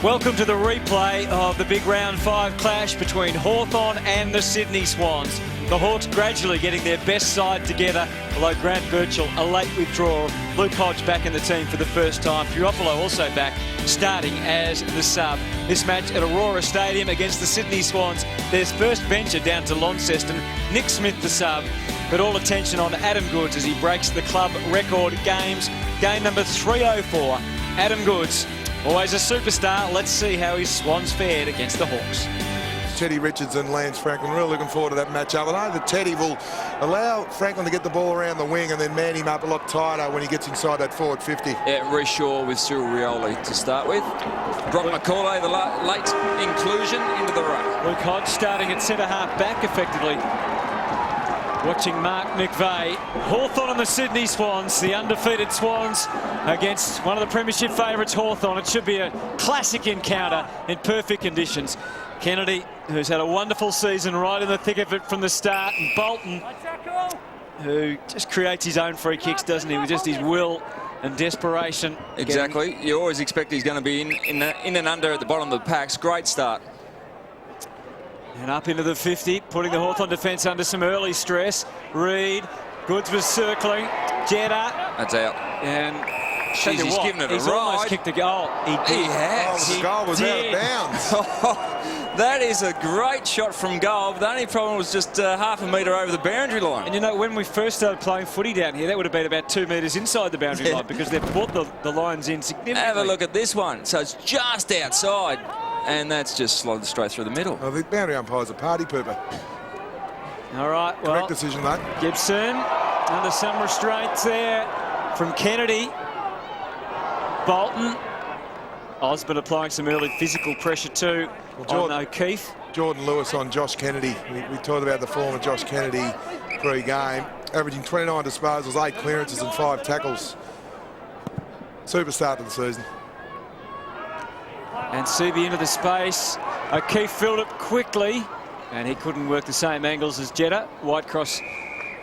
Welcome to the replay of the big round 5 clash between Hawthorn and the Sydney Swans. The Hawks gradually getting their best side together, although Grant Birchall a late withdrawal. Luke Hodge back in the team for the first time. Puopolo also back, starting as the sub. This match at Aurora Stadium against the Sydney Swans. Their first venture down to Launceston. Nick Smith the sub, but all attention on Adam Goods as he breaks the club record games. Game number 304. Adam Goods, always a superstar. Let's see how his Swans fared against the Hawks. Teddy Richards and Lance Franklin, really looking forward to that matchup. I know that Teddy will allow Franklin to get the ball around the wing and then man him up a lot tighter when he gets inside that forward 50. Yeah, Reece Shaw with Cyril Rioli to start with. Brock McCauley, the late inclusion into the ruck. Luke Hodge starting at centre-half back effectively. Watching Mark McVeigh. Hawthorn and the Sydney Swans, the undefeated Swans against one of the premiership favourites, Hawthorn. It should be a classic encounter in perfect conditions. Kennedy, who's had a wonderful season right in the thick of it from the start, and Bolton, who just creates his own free kicks, doesn't he, with just his will and desperation. Exactly. You always expect he's going to be in and under at the bottom of the packs. Great start. And up into the 50, putting the Hawthorn defence under some early stress. Reid, Goods was circling. Jetta. That's out. And jeez, he's given it a he's ride. almost kicked a goal. He has. Oh, the goal was out of bounds. That is a great shot from goal. The only problem was just half a metre over the boundary line. And you know, when we first started playing footy down here, that would have been about 2 metres inside the boundary line because they've brought the lines in significantly. Have a look at this one. So it's just outside. And that's just slotted straight through the middle. Well, the boundary umpire's a party pooper. All right, well, correct decision, though. Gibson under some restraints there from Kennedy. Bolton. Osborne applying some early physical pressure too on O'Keefe. Jordan Lewis on Josh Kennedy. We talked about the form of Josh Kennedy pre-game, averaging 29 disposals, 8 clearances and 5 tackles. Superstar to the season. And Seavey into the space. O'Keefe filled it quickly, and he couldn't work the same angles as Jetta. Whitecross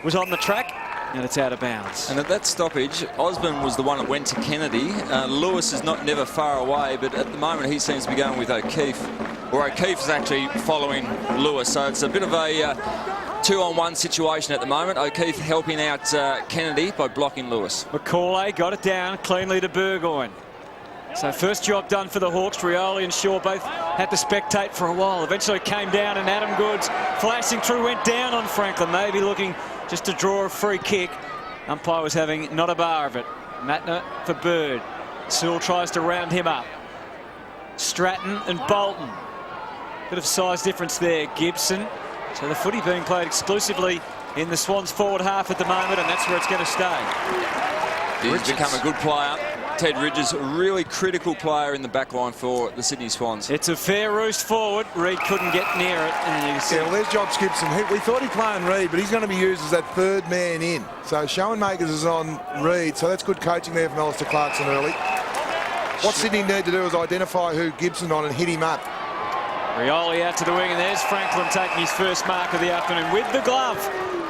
was on the track, and it's out of bounds. And at that stoppage, Osborne was the one that went to Kennedy. Lewis is never far away, but at the moment he seems to be going with O'Keefe. Or O'Keefe is actually following Lewis, so it's a bit of a 2-on-1 situation at the moment. O'Keefe helping out Kennedy by blocking Lewis. McCauley got it down cleanly to Burgoyne. So first job done for the Hawks. Rioli and Shaw both had to spectate for a while. Eventually came down, and Adam Goods flashing through went down on Franklin. Maybe looking just to draw a free kick. Umpire was having not a bar of it. Matner for Bird. Sewell tries to round him up. Stratton and Bolton. Bit of size difference there. Gibson. So the footy being played exclusively in the Swans forward half at the moment, and that's where it's going to stay. He's become a good player. Ted Ridges, a really critical player in the back line for the Sydney Swans. It's a fair roost forward. Reid couldn't get near it. And you see, well, there's Josh Gibson. We thought he'd play on Reid, but he's going to be used as that third man in. So Schoenmakers is on Reid, so that's good coaching there from Alistair Clarkson early. What Sydney need to do is identify who Gibson on and hit him up. Rioli out to the wing, and there's Franklin taking his first mark of the afternoon with the glove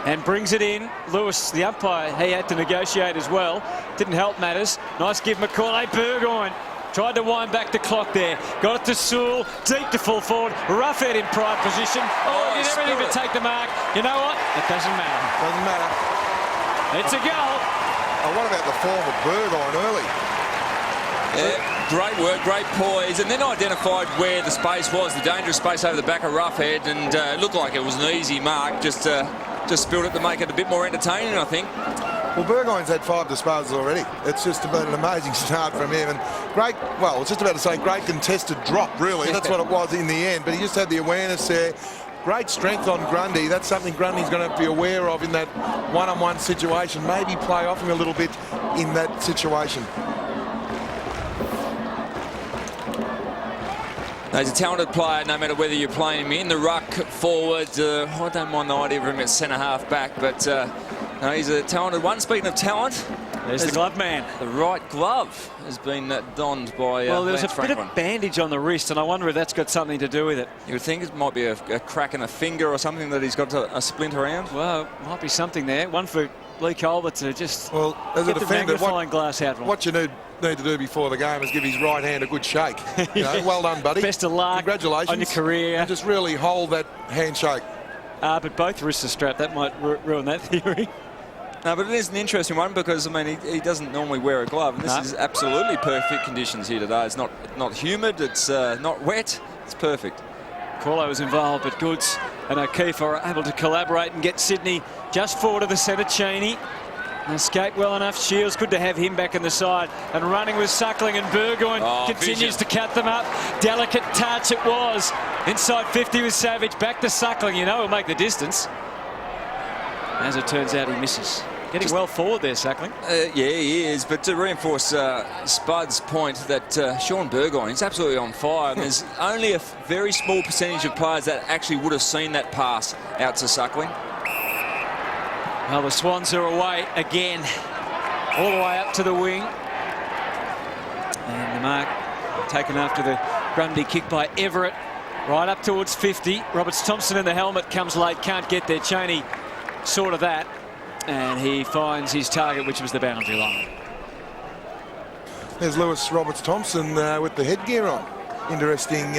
and brings it in. Lewis, the umpire, he had to negotiate as well. Didn't help matters. Nice give, McCauley. Burgoyne tried to wind back the clock there. Got it to Sewell, deep to full forward. Roughhead in prime position. Oh, he did everything but take the mark. You know what? It doesn't matter. Doesn't matter. It's a goal. Oh, what about the form of Burgoyne early? Yeah, great work, great poise, and then identified where the space was, the dangerous space over the back of Roughhead, and it looked like it was an easy mark. Just spilled it to make it a bit more entertaining, I think. Well, Burgoyne's had 5 disposals already. It's just been an amazing start from him. And great, well, I was just about to say great contested drop, really. That's what it was in the end. But he just had the awareness there. Great strength on Grundy. That's something Grundy's going to have to be aware of in that one-on-one situation. Maybe play off him a little bit in that situation. He's a talented player, no matter whether you're playing him in the ruck, forward. I don't mind the idea of him at centre-half back, but no, he's a talented one. Speaking of talent, there's the glove man. The right glove has been donned by well, there's Lance a Franklin. bit of bandage on the wrist, and I wonder if that's got something to do with it. You would think it might be a crack in a finger or something that he's got a splint around. Well, might be something there. One for Lee Colbert to just Well, as a get the defender, magnifying glass out of him. what you need to do before the game is give his right hand a good shake. You know, well done, buddy. Best of luck. Congratulations on your career. And just really hold that handshake. But both wrists are strapped. That might ruin that theory. No, but it is an interesting one because, I mean, he doesn't normally wear a glove. And this is absolutely perfect conditions here today. It's not humid. It's not wet. It's perfect. Corlo was involved, but Goods and O'Keefe are able to collaborate and get Sydney just forward of the centre. Cheney escaped well enough. Shields, good to have him back in the side. And running with Suckling, and Burgoyne continues to cut them up. Delicate touch it was. Inside 50 with Savage. Back to Suckling. You know he'll make the distance. As it turns out, he misses. Getting well forward there, Suckling. Yeah, he is. But to reinforce Spud's point that Sean Burgoyne is absolutely on fire. And there's only a very small percentage of players that actually would have seen that pass out to Suckling. Well, the Swans are away again, all the way up to the wing. And the mark taken after the Grundy kick by Everett, right up towards 50. Roberts-Thompson in the helmet comes late, can't get there. Cheney sort of that, and he finds his target, which was the boundary line. There's Lewis Roberts-Thompson with the headgear on. Interesting.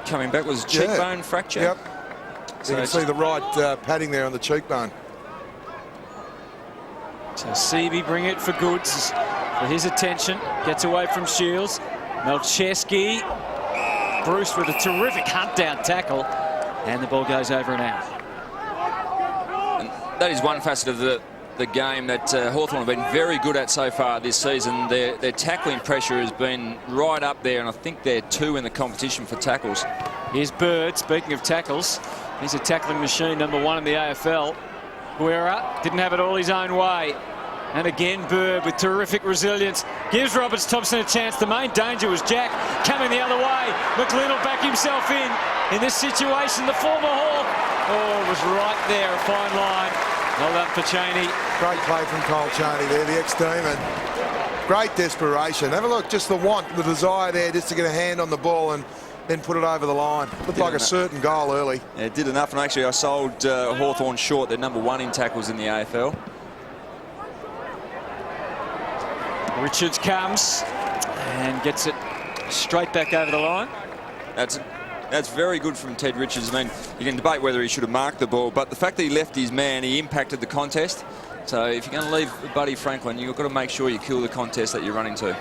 Coming back was cheekbone fracture. Yep. So you can see the right padding there on the cheekbone. So Seavey bring it for Goods for his attention. Gets away from Shields. Melcheski. Bruce with a terrific hunt down tackle. And the ball goes over and out. And that is one facet of the game that Hawthorn have been very good at so far this season. Their tackling pressure has been right up there, and I think they're 2 in the competition for tackles. Here's Bird, speaking of tackles. He's a tackling machine, number 1 in the AFL. Guerra didn't have it all his own way. And again, Bird with terrific resilience gives Roberts-Thompson a chance. The main danger was Jack coming the other way. McLean will back himself in this situation. The former Hawk, it was right there, a fine line. Well done for Cheney. Great play from Cole Cheney there, the ex-teamer. Great desperation. Have a look, just the want, the desire there just to get a hand on the ball and then put it over the line. Looked like a certain goal early. Yeah, it did enough, and actually I sold Hawthorn short. They're number 1 in tackles in the AFL. Richards comes and gets it straight back over the line. That's very good from Ted Richards. I mean, you can debate whether he should have marked the ball, but the fact that he left his man, he impacted the contest. So if you're going to leave Buddy Franklin, you've got to make sure you kill the contest that you're running to.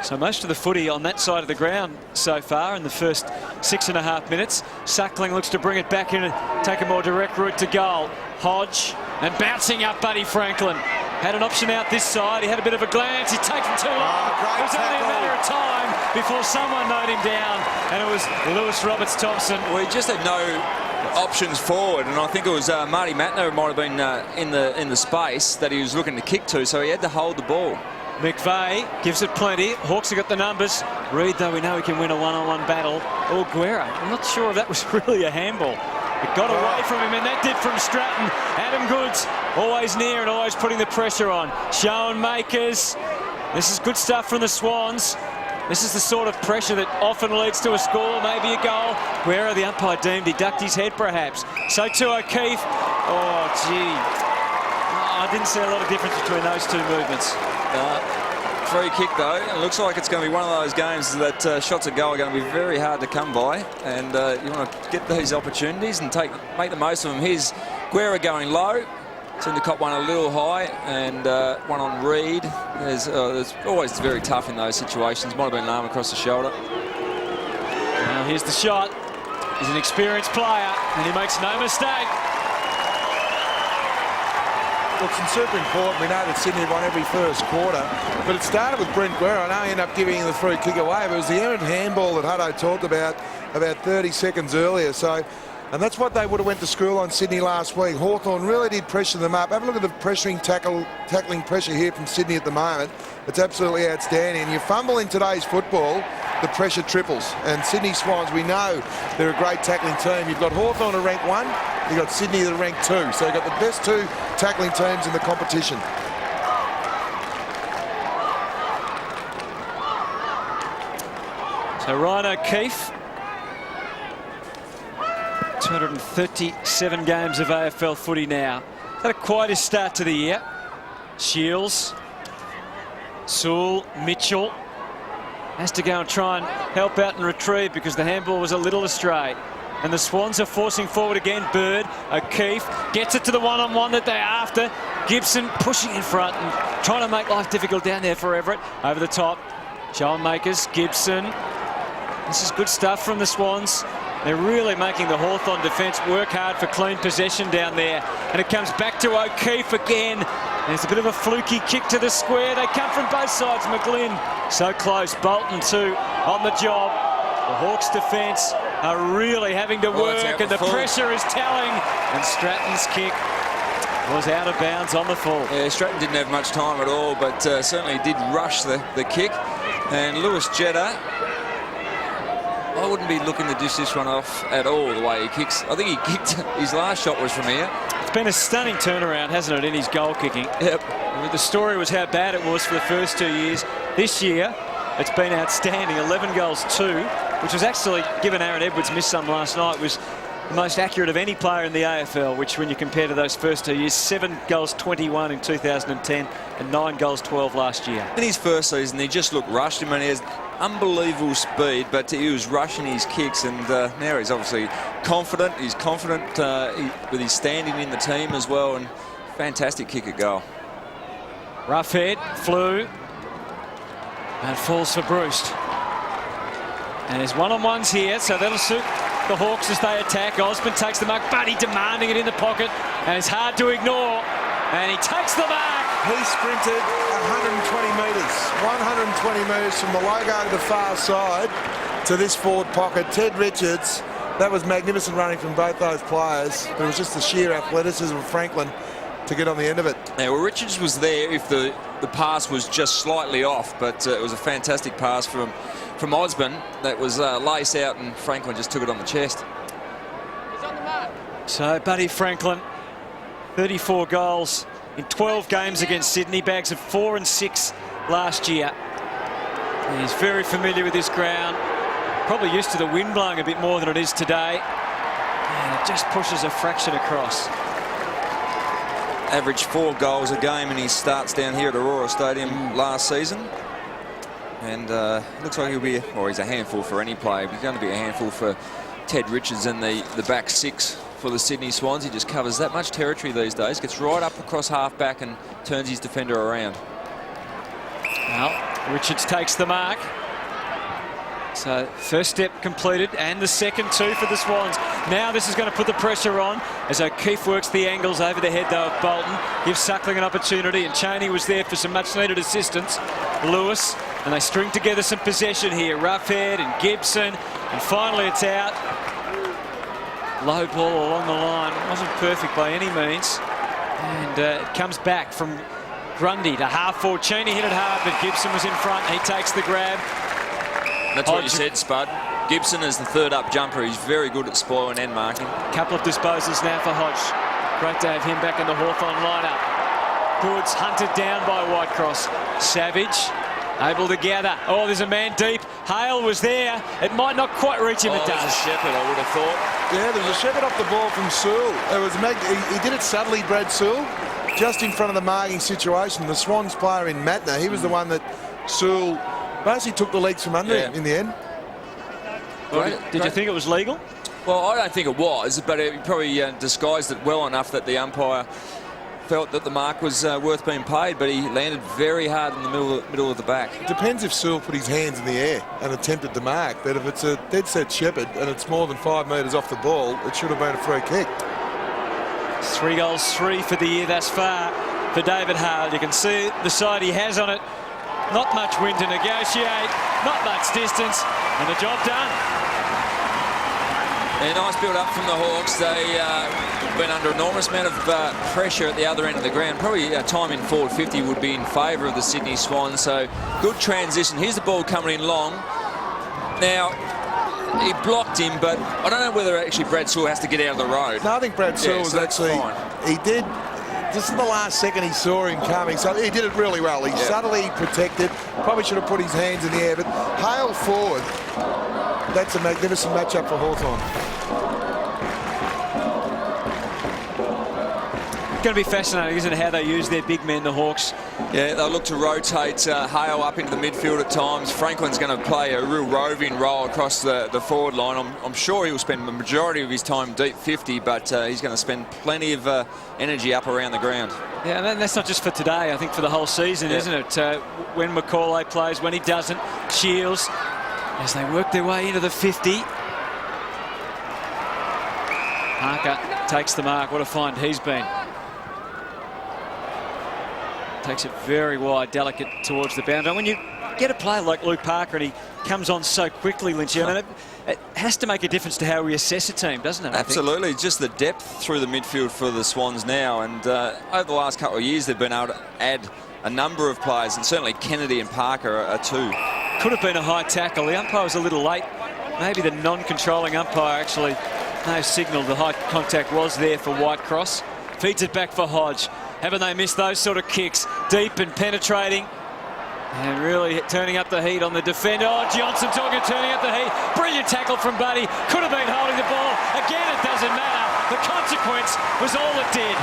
So most of the footy on that side of the ground so far in the first 6.5 minutes. Suckling looks to bring it back in and take a more direct route to goal. Hodge and bouncing up Buddy Franklin. Had an option out this side. He had a bit of a glance. He'd taken too long. It was only a matter of time before someone mowed him down, and it was Lewis Roberts-Thompson. Well, he just had no options forward, and I think it was Marty Matner might have been in the space that he was looking to kick to, so he had to hold the ball. McVeigh gives it plenty. Hawks have got the numbers. Reid, though, we know he can win a one-on-one battle. Or Guerra. I'm not sure if that was really a handball. It got away from him, and that did from Stratton. Adam Goods, always near and always putting the pressure on. Shown makers. This is good stuff from the Swans. This is the sort of pressure that often leads to a score, maybe a goal. Guerra, the umpire deemed he ducked his head, perhaps. So to O'Keefe. Oh, gee. I didn't see a lot of difference between those two movements. Free kick, though. It looks like it's going to be one of those games that shots at goal are going to be very hard to come by. And you want to get these opportunities and make the most of them. Here's Guerra going low. Seemed to cop one a little high, and one on Reid. It's always very tough in those situations. Might have been an arm across the shoulder. Now here's the shot. He's an experienced player, and he makes no mistake. Look, it's super important. We know that Sydney won every first quarter, but it started with Brent Guerra. I know he ended up giving the free kick away, but it was the errant handball that Hutto talked about 30 seconds earlier. So, and that's what they would have went to school on Sydney last week. Hawthorn really did pressure them up. Have a look at the pressuring tackling pressure here from Sydney at the moment. It's absolutely outstanding. And you fumble in today's football, the pressure triples. And Sydney Swans, we know they're a great tackling team. You've got Hawthorn at rank 1. You've got Sydney at rank 2. So you've got the best 2 tackling teams in the competition. So Ryan O'Keefe, 237 games of AFL footy now. Had a quietest start to the year. Shields, Sewell, Mitchell has to go and try and help out and retrieve because the handball was a little astray. And the Swans are forcing forward again. Bird, O'Keefe gets it to the one-on-one that they're after. Gibson pushing in front and trying to make life difficult down there for Everett. Over the top, John Makers, Gibson. This is good stuff from the Swans. They're really making the Hawthorn defence work hard for clean possession down there. And it comes back to O'Keefe again. There's a bit of a fluky kick to the square. They come from both sides. McGlynn so close. Bolton too on the job. The Hawks defence are really having to work, and the pressure is telling. And Stratton's kick was out of bounds on the full. Yeah, Stratton didn't have much time at all, but certainly did rush the kick. And Lewis Jetta, I wouldn't be looking to dish this one off at all the way he kicks. I think he kicked, his last shot was from here. It's been a stunning turnaround, hasn't it, in his goal kicking? Yep. The story was how bad it was for the first 2 years. This year, it's been outstanding. 11 goals, 2, which was actually, given Aaron Edwards missed some last night, was the most accurate of any player in the AFL, which when you compare to those first 2 years, 7 goals, 21 in 2010 and 9 goals, 12 last year. In his first season, he just looked rushed. I mean, he has unbelievable speed, but he was rushing his kicks, and now he's obviously confident. He's confident with his standing in the team as well, and fantastic kick at goal. Rough head, flew, and falls for Bruce. And there's one-on-ones here, so that'll suit the Hawks as they attack. Osborne takes the mark, Buddy demanding it in the pocket, and it's hard to ignore. And he takes the mark. He sprinted 120 metres. 120 metres from the logo to the far side to this forward pocket. Ted Richards, that was magnificent running from both those players. But it was just the sheer athleticism of Franklin to get on the end of it. Now, well, Richards was there if the pass was just slightly off, but it was a fantastic pass from Osborne that was lace out, and Franklin just took it on the chest. So Buddy Franklin, 34 goals in 12 games against Sydney, bags of 4 and 6 last year. He's very familiar with this ground, probably used to the wind blowing a bit more than it is today, and it just pushes a fraction across. Averaged 4 goals a game in his starts down here at Aurora Stadium last season. And looks like he'll be, or he's a handful for any player. He's going to be a handful for Ted Richards and the back 6 for the Sydney Swans. He just covers that much territory these days. Gets right up across half-back and turns his defender around. Well, Richards takes the mark. So first step completed, and the second too for the Swans. Now this is going to put the pressure on as O'Keefe works the angles over the head though of Bolton. Gives Suckling an opportunity, and Chaney was there for some much needed assistance. Lewis, and they string together some possession here. Roughhead and Gibson, and finally it's out. Low ball along the line. It wasn't perfect by any means. And it comes back from Grundy to half forward. Chaney hit it hard, but Gibson was in front. He takes the grab. That's what you said, Spud. Gibson is the third up jumper. He's very good at spoiling and marking. Couple of disposals now for Hodge. Great to have him back in the Hawthorn lineup. Goods hunted down by Whitecross. Savage able to gather. Oh, there's a man deep. Hale was there. It might not quite reach him. It does. There's a Shepherd, I would have thought. Yeah, there was a Shepherd off the ball from Sewell. It was he did it subtly, Brad Sewell, just in front of the marking situation. The Swans player in Matner, he was the one that Sewell basically took the legs from under him in the end. Well, did you think it was legal? Well, I don't think it was, but it probably disguised it well enough that the umpire felt that the mark was worth being paid, but he landed very hard in the middle of the back. It depends if Sewell put his hands in the air and attempted the mark, but if it's a dead set Shepherd and it's more than 5 metres off the ball, it should have been a free kick. 3 goals, 3 for the year thus far for David Hale. You can see the side he has on it. Not much wind to negotiate, not much distance, and the job done. A nice build-up from the Hawks. They been under enormous amount of pressure at the other end of the ground. Probably time in forward 50 would be in favour of the Sydney Swans. So good transition. Here's the ball coming in long. Now, he blocked him, but I don't know whether actually Brad Sewell has to get out of the road. No, I think Brad Sewell was actually... Fine. He did... Just in the last second he saw him coming, so he did it really well. He subtly protected, probably should have put his hands in the air, but Hale forward, that's a magnificent matchup for Hawthorn. Going to be fascinating, isn't it, how they use their big men, the Hawks? Yeah, they'll look to rotate Hale up into the midfield at times. Franklin's going to play a real roving role across the forward line. I'm sure he'll spend the majority of his time deep 50, but he's going to spend plenty of energy up around the ground. Yeah, and that's not just for today, I think for the whole season, isn't it? When Macaulay plays, when he doesn't, Shields, as they work their way into the 50. Parker takes the mark. What a find he's been. Takes it very wide, delicate towards the boundary. When you get a player like Luke Parker and he comes on so quickly, Lynchy, I mean, it has to make a difference to how we assess a team, doesn't it? Absolutely. Just the depth through the midfield for the Swans now. And over the last couple of years, they've been able to add a number of players, and certainly Kennedy and Parker are two. Could have been a high tackle. The umpire was a little late. Maybe the non-controlling umpire actually no signal the high contact was there for Whitecross. Feeds it back for Hodge. Haven't they missed those sort of kicks? Deep and penetrating. And really turning up the heat on the defender. Oh, Johnson talking turning up the heat. Brilliant tackle from Buddy. Could have been holding the ball. Again, it doesn't matter. The consequence was all it did.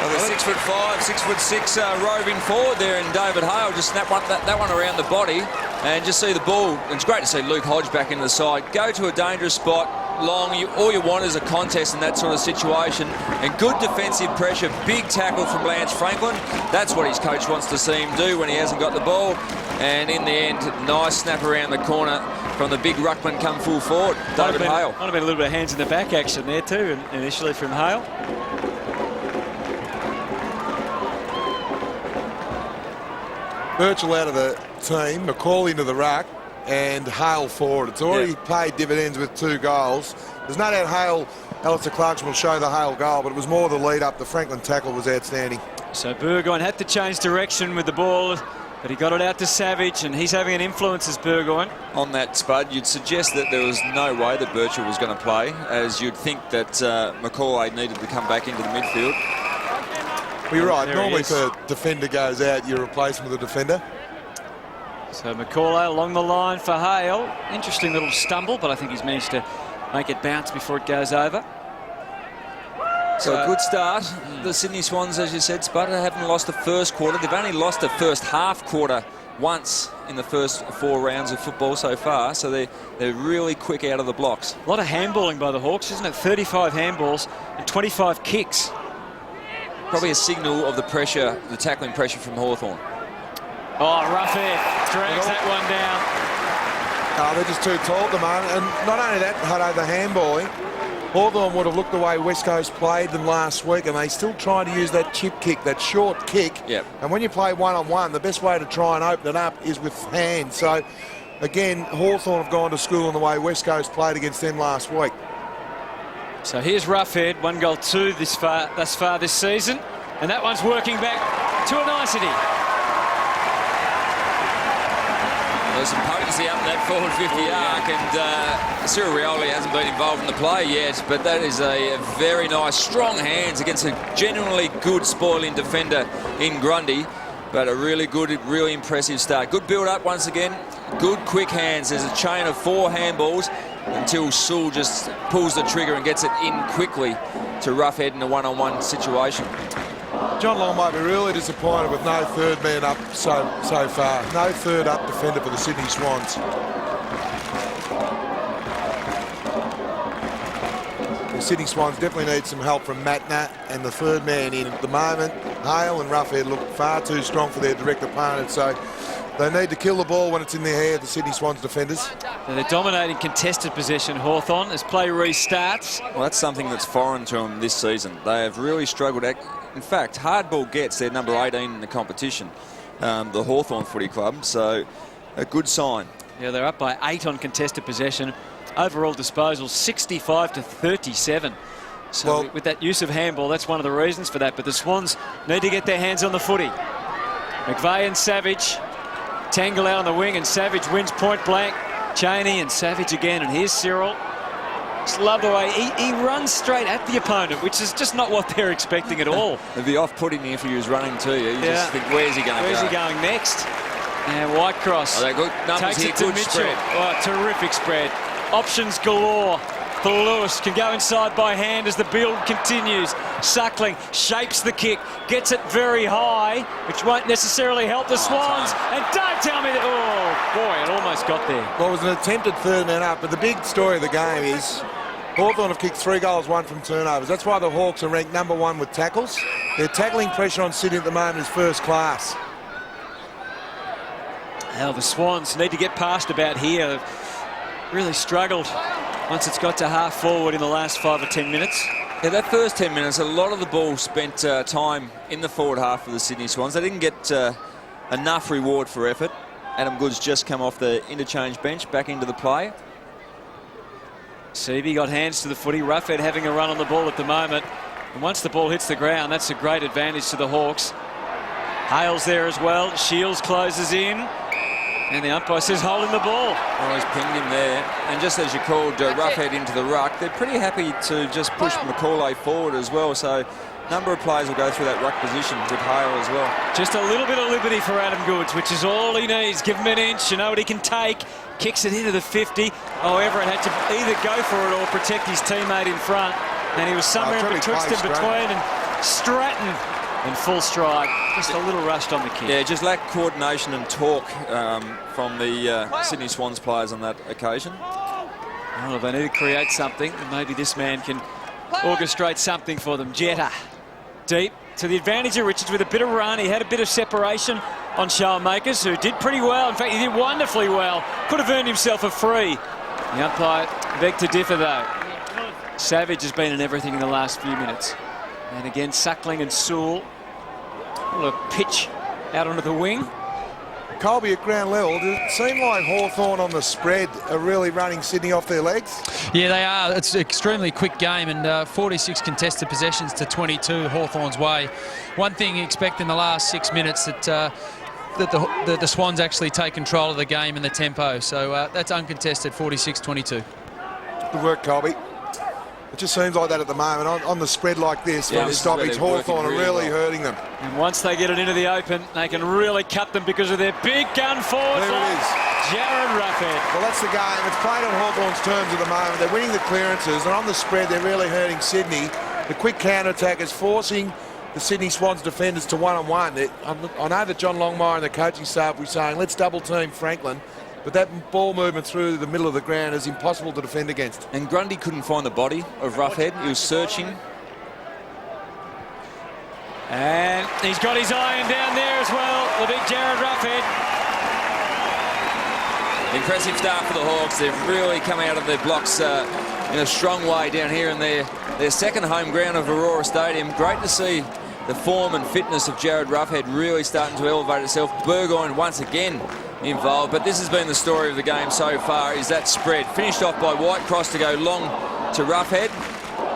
Well, the 6'5", 6'6" roving forward there, and David Hale just snapped that one around the body, and just see the ball. It's great to see Luke Hodge back into the side. Go to a dangerous spot, long. All you want is a contest in that sort of situation, and good defensive pressure. Big tackle from Lance Franklin. That's what his coach wants to see him do when he hasn't got the ball. And in the end, nice snap around the corner from the big ruckman come full forward, David Hale. Might have been a little bit of hands in the back action there too, initially from Hale. Birchall out of the team, McCauley into the ruck, and Hale forward. It's already paid dividends with 2 goals. There's no doubt Alistair Clarkson will show the Hale goal, but it was more the lead up. The Franklin tackle was outstanding. So Burgoyne had to change direction with the ball, but he got it out to Savage, and he's having an influence as Burgoyne. On that, Spud, you'd suggest that there was no way that Birchall was going to play, as you'd think that Macaulay needed to come back into the midfield. Well, you're right. Normally if a defender goes out, you replace him with a defender. So Macaulay along the line for Hale. Interesting little stumble, but I think he's managed to make it bounce before it goes over. So a good start. The Sydney Swans, as you said, Spud, haven't lost the first quarter. They've only lost the first half quarter once in the first 4 rounds of football so far, so they're really quick out of the blocks. A lot of handballing by the Hawks, isn't it? 35 handballs and 25 kicks. Probably a signal of the pressure, the tackling pressure from Hawthorn. Oh, Roughead drags that one down. Oh, they're just too tall at the moment. And not only that, Hutto, the handballing, Hawthorn would have looked the way West Coast played them last week, and they still try to use that chip kick, that short kick. Yep. And when you play one-on-one, the best way to try and open it up is with hands. So, again, Hawthorn have gone to school in the way West Coast played against them last week. So here's Roughead, 1 goal 2 thus far this season, and that one's working back to a nicety. There's some potency up in that forward 50 arc, and Cyril Rioli hasn't been involved in the play yet, but that is a very nice, strong hands against a genuinely good spoiling defender in Grundy, but a really good, really impressive start. Good build-up once again, good quick hands. There's a chain of 4 handballs until Sewell just pulls the trigger and gets it in quickly to Roughead in a one-on-one situation. John Long might be really disappointed with no third man up so far. No third up defender for the Sydney Swans. The Sydney Swans definitely need some help from Matner and the third man in at the moment. Hale and Roughead look far too strong for their direct opponent, so they need to kill the ball when it's in their hair, the Sydney Swans defenders. Now they're dominating contested possession, Hawthorn, as play restarts. Well, that's something that's foreign to them this season. They have really struggled. In fact, hardball gets their number 18 in the competition, the Hawthorn Footy Club, so a good sign. Yeah, they're up by 8 on contested possession. Overall disposals, 65 to 37. So with that use of handball, that's one of the reasons for that. But the Swans need to get their hands on the footy. McVeigh and Savage tangle out on the wing, and Savage wins point blank. Chaney and Savage again, and here's Cyril. Just love the way he runs straight at the opponent, which is just not what they're expecting at all. It'd be off-putting if he was running to you. You just think, where's he going to go? Where's he going next? And Whitecross good numbers takes here, it to good Mitchell. spread. Oh, terrific spread. Options galore for Lewis. Can go inside by hand as the build continues. Suckling shapes the kick, gets it very high, which won't necessarily help the Swans. And don't tell me that, oh boy, it almost got there. Well, it was an attempted third man up, but the big story of the game is Hawthorn have kicked 3 goals, 1 from turnovers. That's why the Hawks are ranked #1 with tackles. Their tackling pressure on Sydney at the moment is first class. Now the Swans need to get past about here. They've really struggled once it's got to half forward in the last 5 or 10 minutes. Yeah, that first 10 minutes, a lot of the ball spent time in the forward half of the Sydney Swans. They didn't get enough reward for effort. Adam Goode's just come off the interchange bench, back into the play. Seavey got hands to the footy. Roughhead having a run on the ball at the moment. And once the ball hits the ground, that's a great advantage to the Hawks. Hale's there as well. Shields closes in. And the umpire says holding the ball. Oh, he's pinged him there. And just as you called Roughhead into the ruck, they're pretty happy to just push McCauley forward as well. So a number of players will go through that ruck position with Hale as well. Just a little bit of liberty for Adam Goodes, which is all he needs. Give him an inch, you know what he can take. Kicks it into the 50. Oh, Everett had to either go for it or protect his teammate in front. And he was somewhere in betwixt and between. And Stratton in full stride. Just a little rushed on the kick. Yeah, just lacked coordination and talk from the Sydney Swans players on that occasion. Well, if they need to create something, then maybe this man can orchestrate something for them. Jetta deep to the advantage of Richards with a bit of run. He had a bit of separation on Showmakers, who did pretty well. In fact, he did wonderfully well. Could have earned himself a free. The umpire begged to differ, though. Savage has been in everything in the last few minutes. And again, Suckling and Sewell. A little pitch out onto the wing. Colby at ground level, does it seem like Hawthorn on the spread are really running Sydney off their legs? Yeah, they are. It's an extremely quick game, and 46 contested possessions to 22 Hawthorn's way. One thing you expect in the last 6 minutes that the Swans actually take control of the game and the tempo. So that's uncontested, 46-22. Good work, Colby. It just seems like that at the moment. On the spread like this, Yeah, when the this is where stoppage, they're working Hawthorn are really really well. hurting them. And once they get it into the open, they can really cut them because of their big gun forward. There it is. Jared Roughhead. Well, that's the game. It's played on Hawthorn's terms at the moment. They're winning the clearances, and on the spread, they're really hurting Sydney. The quick counter-attack is forcing the Sydney Swans defenders to one-on-one. I know that John Longmire and the coaching staff were saying, let's double-team Franklin, but that ball movement through the middle of the ground is impossible to defend against. And Grundy couldn't find the body of Roughhead. He was searching. And he's got his iron down there as well, the big Jared Roughhead. Impressive start for the Hawks. They've really come out of their blocks in a strong way down here in their second home ground of Aurora Stadium. Great to see the form and fitness of Jared Roughhead really starting to elevate itself. Burgoyne once again involved, but this has been the story of the game so far, is that spread. Finished off by Whitecross to go long to Roughhead,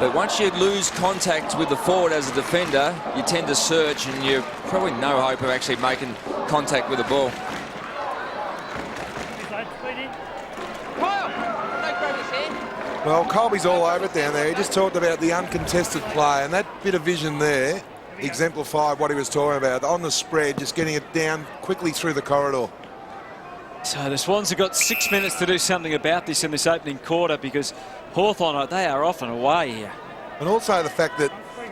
but once you lose contact with the forward as a defender, you tend to search and you've probably no hope of actually making contact with the ball. Well, Colby's all over it down there. He just talked about the uncontested play, and that bit of vision there exemplified what he was talking about. On the spread, just getting it down quickly through the corridor. So the Swans have got 6 minutes to do something about this in this opening quarter, because Hawthorn, they are off and away here. And also the fact that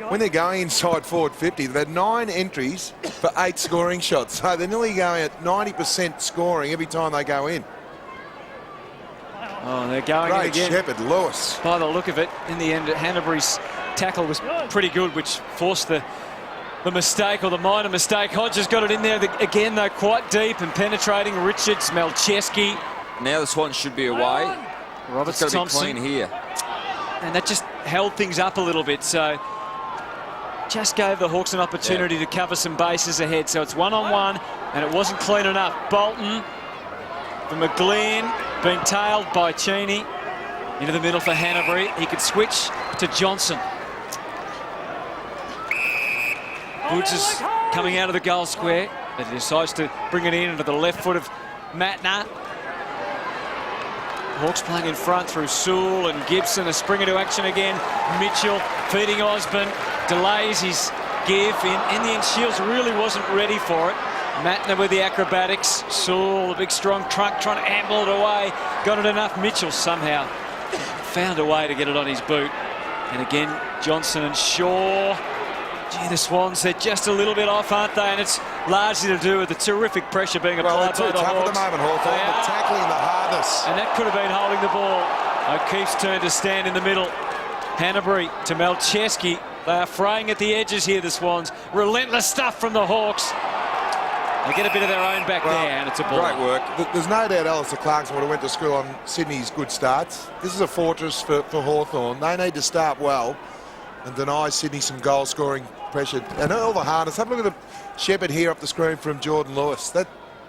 when they're going inside forward 50, they've had 9 entries for 8 scoring shots. So they're nearly going at 90% scoring every time they go in. Oh, they're going in Great again. Shepherd, Lewis. By the look of it, in the end, Hanbury's tackle was pretty good, which forced the mistake, or the minor mistake. Hodges got it in there again, though, quite deep and penetrating. Richards, Melcheski. Now the Swans should be away. Roberts, It's got to be Thompson. clean here. And that just held things up a little bit, so just gave the Hawks an opportunity to cover some bases ahead. So it's one-on-one, and it wasn't clean enough. Bolton for McGlean, being tailed by Cheney. Into the middle for Hanbury. He could switch to Johnson. Woods is coming out of the goal square, but he decides to bring it in into the left foot of Matner. Hawks playing in front through Sewell and Gibson. A spring into action again. Mitchell feeding Osborne. Delays his give. In the end, Shields really wasn't ready for it. Matner with the acrobatics. Sewell, the big strong trunk, trying to amble it away. Got it enough. Mitchell somehow found a way to get it on his boot. And again, Johnson and Shaw. Gee, the Swans, they're just a little bit off, aren't they? And it's largely to do with the terrific pressure being applied by the they're too tough Hawks. at the moment, Hawthorn. They're tackling the hardness. And that could have been holding the ball. O'Keefe's turn to stand in the middle. Hanbury to Malcheski. They are fraying at the edges here, the Swans. Relentless stuff from the Hawks. They get a bit of their own back there, and it's a ball. Great work. There's no doubt Alistair Clarkson would have went to school on Sydney's good starts. This is a fortress for Hawthorn. They need to start well and deny Sydney some goal-scoring pressure. And all the hardness. Have a look at the shepherd here up the screen from Jordan Lewis.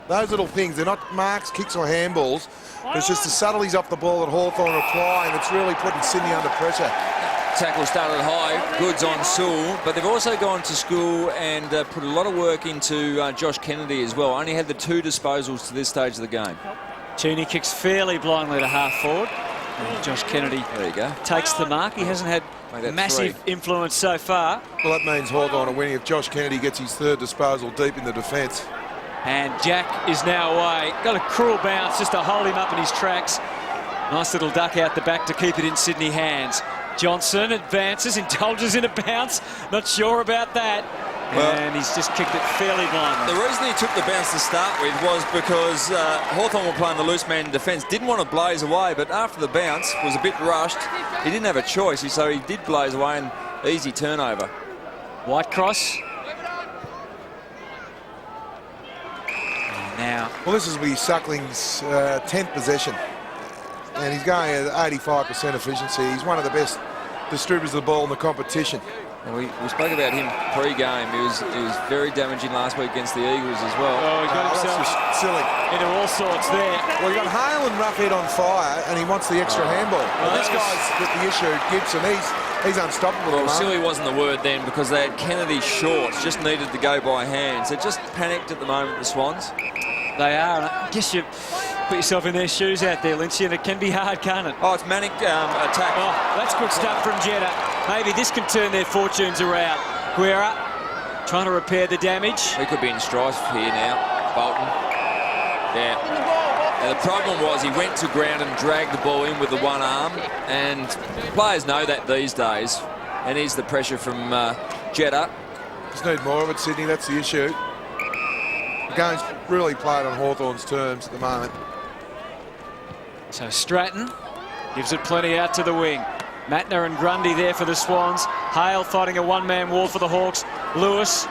Those little things, they're not marks, kicks or handballs. It's just the subtleties off the ball that Hawthorn apply, and it's really putting Sydney under pressure. Tackle started high, goods on Sewell, but they've also gone to school and put a lot of work into Josh Kennedy as well. Only had the 2 disposals to this stage of the game. Cheney kicks fairly blindly to half forward. And Josh Kennedy There you go. takes the mark. He hasn't had massive 3. influence so far. Well, that means Hawthorn are winning if Josh Kennedy gets his 3rd disposal deep in the defence. And Jack is now away. Got a cruel bounce just to hold him up in his tracks. Nice little duck out the back to keep it in Sydney hands. Johnson advances, indulges in a bounce. Not sure about that. And he's just kicked it fairly blindly. The reason he took the bounce to start with was because Hawthorn were playing the loose man in defence. Didn't want to blaze away, but after the bounce, was a bit rushed. He didn't have a choice, so he did blaze away and easy turnover. Whitecross. And now. Well, this will be Suckling's 10th possession. And he's going at 85% efficiency. He's one of the best distributors of the ball in the competition. And we spoke about him pre-game. He was very damaging last week against the Eagles as well. Oh, he got That's himself just silly. into all sorts there. Well, you got Hale and Roughhead on fire, and he wants the extra handball. Well, this guy's the issue. Gibson, he's unstoppable. Well, silly wasn't the word then, because they had Kennedy short, just needed to go by hands. They're just panicked at the moment, the Swans. They are. I guess you put yourself in their shoes out there, Lynchy, and it can be hard, can't it? Oh, it's manic attack. Oh, that's good stuff from Jeddah. Maybe this can turn their fortunes around. Guerra trying to repair the damage. He could be in strife here now, Bolton. Yeah. Now, the problem was he went to ground and dragged the ball in with the one arm, and players know that these days. And here's the pressure from Jeddah. Just need more of it, Sydney. That's the issue. The game's really played on Hawthorn's terms at the moment. So Stratton gives it plenty out to the wing. Matner and Grundy there for the Swans. Hale fighting a one-man war for the Hawks. Lewis,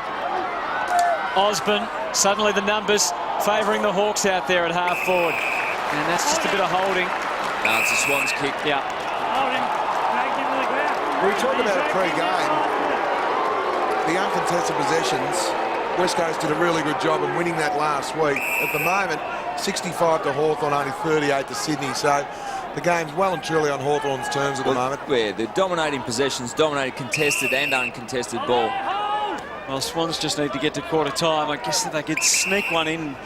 Osborne, suddenly the numbers favouring the Hawks out there at half forward. And that's just a bit of holding. No, it's a Swans kick. Yeah. We talked about it pre-game. The uncontested possessions. West Coast did a really good job in winning that last week. At the moment, 65 to Hawthorn, only 38 to Sydney. So the game's well and truly on Hawthorn's terms at the moment. Yeah, they're dominating possessions, dominating contested and uncontested ball. Well, Swans just need to get to quarter time. I guess if they could sneak one in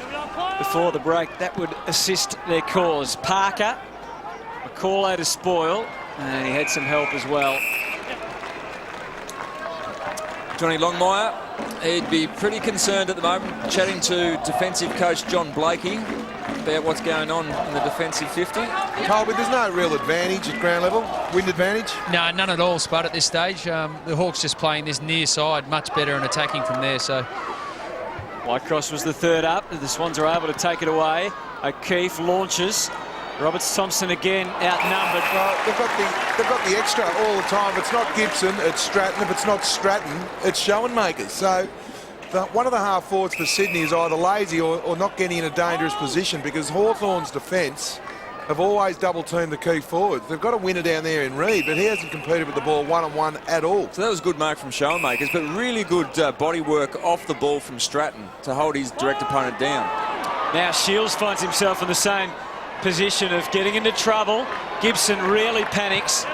before the break, that would assist their cause. Parker, a call out of Spoil, and he had some help as well. Johnny Longmire, he'd be pretty concerned at the moment, chatting to defensive coach John Blakey about what's going on in the defensive 50. Colby, there's no real advantage at ground level, wind advantage. No, none at all, Spud, at this stage. The Hawks just playing this near side much better and attacking from there. So Whitecross was the third up. The Swans are able to take it away. O'Keefe launches. Roberts Thompson again outnumbered. Well, they've got the extra all the time. If it's not Gibson, it's Stratton. If it's not Stratton, it's Schoenmakers. So one of the half forwards for Sydney is either lazy or not getting in a dangerous position, because Hawthorn's defence have always double-teamed the key forwards. They've got a winner down there in Reid, but he hasn't competed with the ball one-on-one at all. So that was a good mark from Schoenmakers, but really good body work off the ball from Stratton to hold his direct opponent down. Now Shields finds himself in the same position of getting into trouble. Gibson really panics,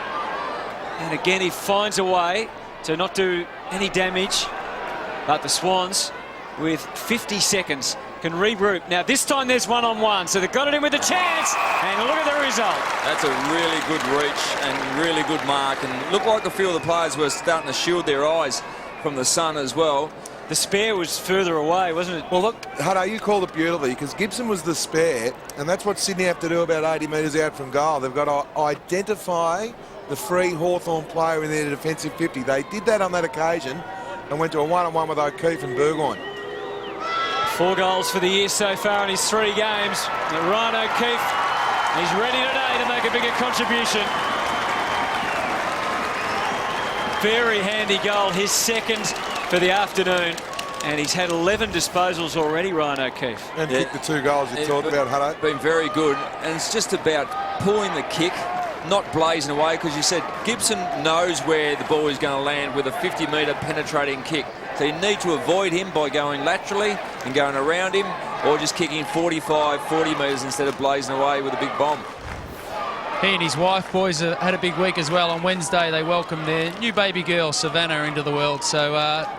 and again he finds a way to not do any damage, but the Swans with 50 seconds can regroup. Now this time there's one-on-one, so they've got it in with a chance, and look at the result. That's a really good reach and really good mark, and looked like a few of the players were starting to shield their eyes from the sun as well. The spare was further away, wasn't it? Well, look, Hutto, you called it beautifully because Gibson was the spare, and that's what Sydney have to do about 80 metres out from goal. They've got to identify the free Hawthorn player in their defensive 50. They did that on that occasion and went to a one-on-one with O'Keefe and Burgoyne. 4 goals for the year so far in his 3 games. Ryan O'Keefe, he's ready today to make a bigger contribution. Very handy goal, his second for the afternoon, and he's had 11 disposals already, Ryan O'Keefe. And kicked the 2 goals you talked about, Hutto. Been very good, and it's just about pulling the kick, not blazing away, because you said Gibson knows where the ball is going to land with a 50-metre penetrating kick. So you need to avoid him by going laterally and going around him, or just kicking 45, 40 metres instead of blazing away with a big bomb. He and his wife, boys, had a big week as well. On Wednesday, they welcomed their new baby girl, Savannah, into the world. So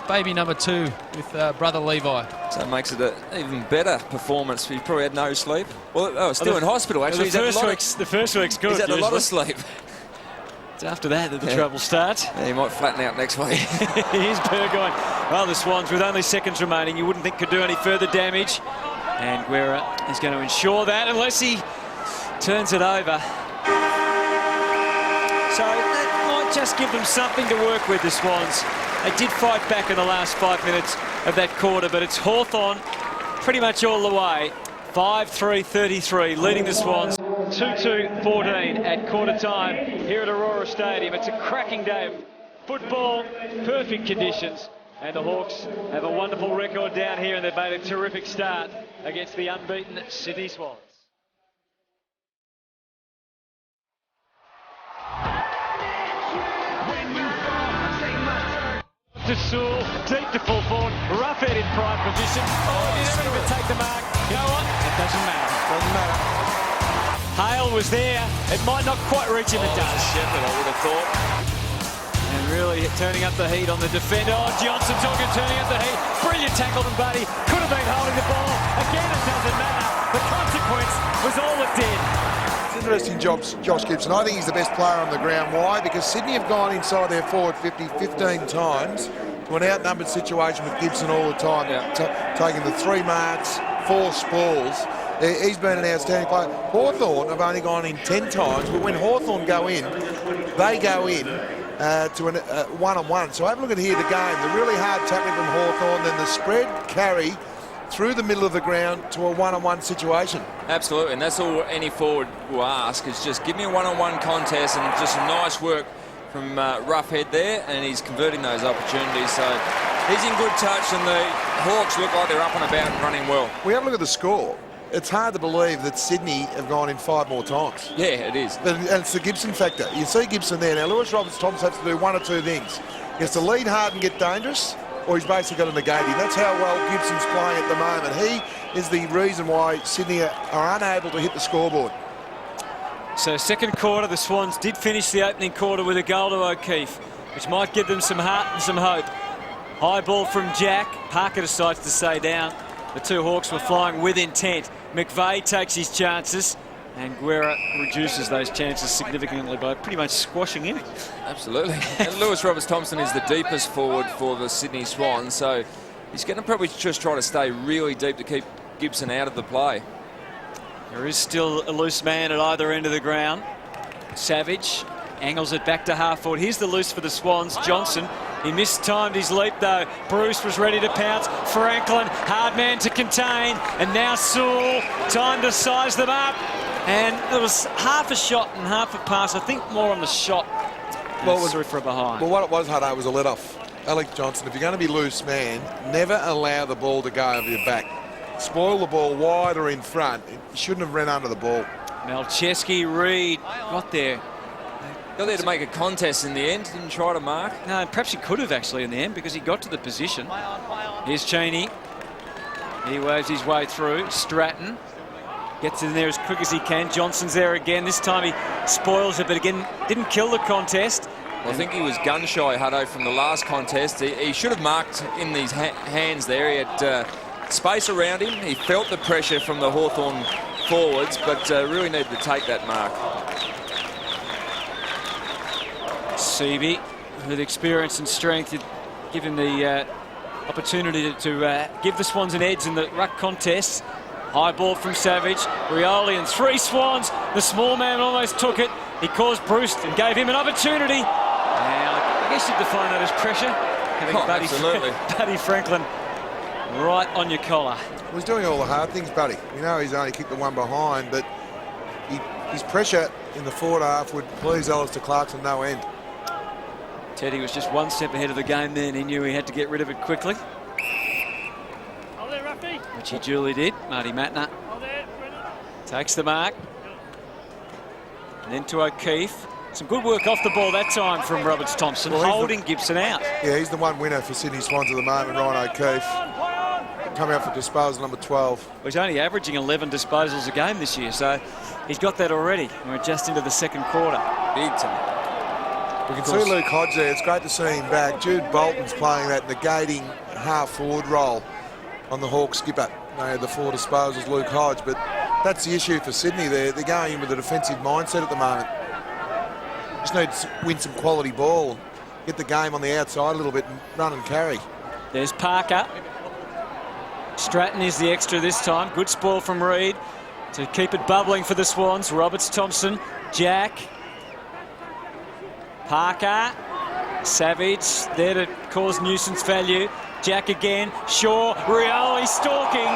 baby number 2 with brother Levi. So it makes it an even better performance. He probably had no sleep. Well, still in hospital, actually. The first week's good. He's had usually. a lot of sleep. It's after that the trouble starts. Yeah, he might flatten out next week. Here's Burgoyne. Well, the Swans, with only seconds remaining, you wouldn't think could do any further damage. And Guerra is going to ensure that unless he turns it over. So that might just give them something to work with, the Swans. They did fight back in the last 5 minutes of that quarter, but it's Hawthorn pretty much all the way. 5-3-33, leading the Swans. 2-2-14 at quarter time here at Aurora Stadium. It's a cracking day of football, perfect conditions, and the Hawks have a wonderful record down here, and they've made a terrific start against the unbeaten Sydney Swans. To Sewell, deep to full forward, Roughhead in prime position. Oh, he didn't even take the mark. You know what? It doesn't matter. Doesn't matter. Hale was there. It might not quite reach him. It does. Shepherd, I would have thought. And really turning up the heat on the defender. Oh, Johnson talking, turning up the heat. Brilliant tackle from Buddy. Could have been holding the ball. Again, it doesn't matter. The consequence was all it did. It's interesting, Josh Gibson. I think he's the best player on the ground. Why? Because Sydney have gone inside their forward 50 15 times to an outnumbered situation with Gibson all the time, taking the 3 marks, 4 spalls. He's been an outstanding player. Hawthorn have only gone in 10 times, but when Hawthorn go in, they go in to a one-on-one. So have a look at here, the game. The really hard tackling from Hawthorn, then the spread carry through the middle of the ground to a one-on-one situation. Absolutely, and that's all any forward will ask, is just give me a one-on-one contest, and just some nice work from Roughhead there, and he's converting those opportunities. So he's in good touch, and the Hawks look like they're up and about and running well. We have a look at the score. It's hard to believe that Sydney have gone in 5 more times. Yeah, it is. And it's the Gibson factor. You see Gibson there. Now, Lewis Roberts-Thompson has to do 1 or 2 things. He has to lead hard and get dangerous, or he's basically got to negate him. That's how well Gibson's playing at the moment. He is the reason why Sydney are unable to hit the scoreboard. So second quarter, the Swans did finish the opening quarter with a goal to O'Keefe, which might give them some heart and some hope. High ball from Jack. Parker decides to stay down. The 2 Hawks were flying with intent. McVeigh takes his chances, and Guerra reduces those chances significantly by pretty much squashing him. Absolutely. And Lewis Roberts-Thompson is the deepest forward for the Sydney Swans, so he's going to probably just try to stay really deep to keep Gibson out of the play. There is still a loose man at either end of the ground. Savage angles it back to half forward. Here's the loose for the Swans. Johnson, he mistimed his leap though. Bruce was ready to pounce. Franklin, hard man to contain. And now Sewell, time to size them up. And it was half a shot and half a pass. I think more on the shot. Well, it was for a behind. Well, what it was, Hutto, was a let-off. Alec Johnson, if you're going to be loose man, never allow the ball to go over your back. Spoil the ball wide or in front. You shouldn't have run under the ball. Malcheski, Reed got there. Got there to make a contest in the end, didn't try to mark. No, perhaps he could have actually in the end because he got to the position. Here's Cheney. He waves his way through. Stratton gets in there as quick as he can. Johnson's there again. This time he spoils it, but again, didn't kill the contest. Well, I think he was gun-shy, Hutto, from the last contest. He should have marked in these hands there. He had space around him. He felt the pressure from the Hawthorn forwards, but really needed to take that mark. Seavey, with experience and strength, give him the opportunity to give the Swans an edge in the ruck contest. High ball from Savage. Rioli and 3 Swans. The small man almost took it. He caused Bruce and gave him an opportunity. And I guess you'd define that as pressure. Having Buddy Franklin right on your collar. Well, he's doing all the hard things, Buddy. You know he's only kicked the one behind, but his pressure in the forward half would please Alistair Clarkson no end. Teddy was just one step ahead of the game then. He knew he had to get rid of it quickly, which he duly did. Marty Matner takes the mark. And then to O'Keefe. Some good work off the ball that time from Roberts Thompson, holding Gibson out. Yeah, he's the one winner for Sydney Swans at the moment, Ryan O'Keefe. Coming up for disposal number 12. Well, he's only averaging 11 disposals a game this year, so he's got that already. We're just into the second quarter. Big time. We can see Luke Hodge there. It's great to see him back. Jude Bolton's playing that negating half-forward role on the Hawks skipper. They had the 4 disposals, Luke Hodge, but that's the issue for Sydney there. They're going in with a defensive mindset at the moment. Just need to win some quality ball, get the game on the outside a little bit and run and carry. There's Parker. Stratton is the extra this time. Good spoil from Reid to keep it bubbling for the Swans. Roberts Thompson, Jack, Parker, Savage there to cause nuisance value. Jack again, Shaw, Rioli stalking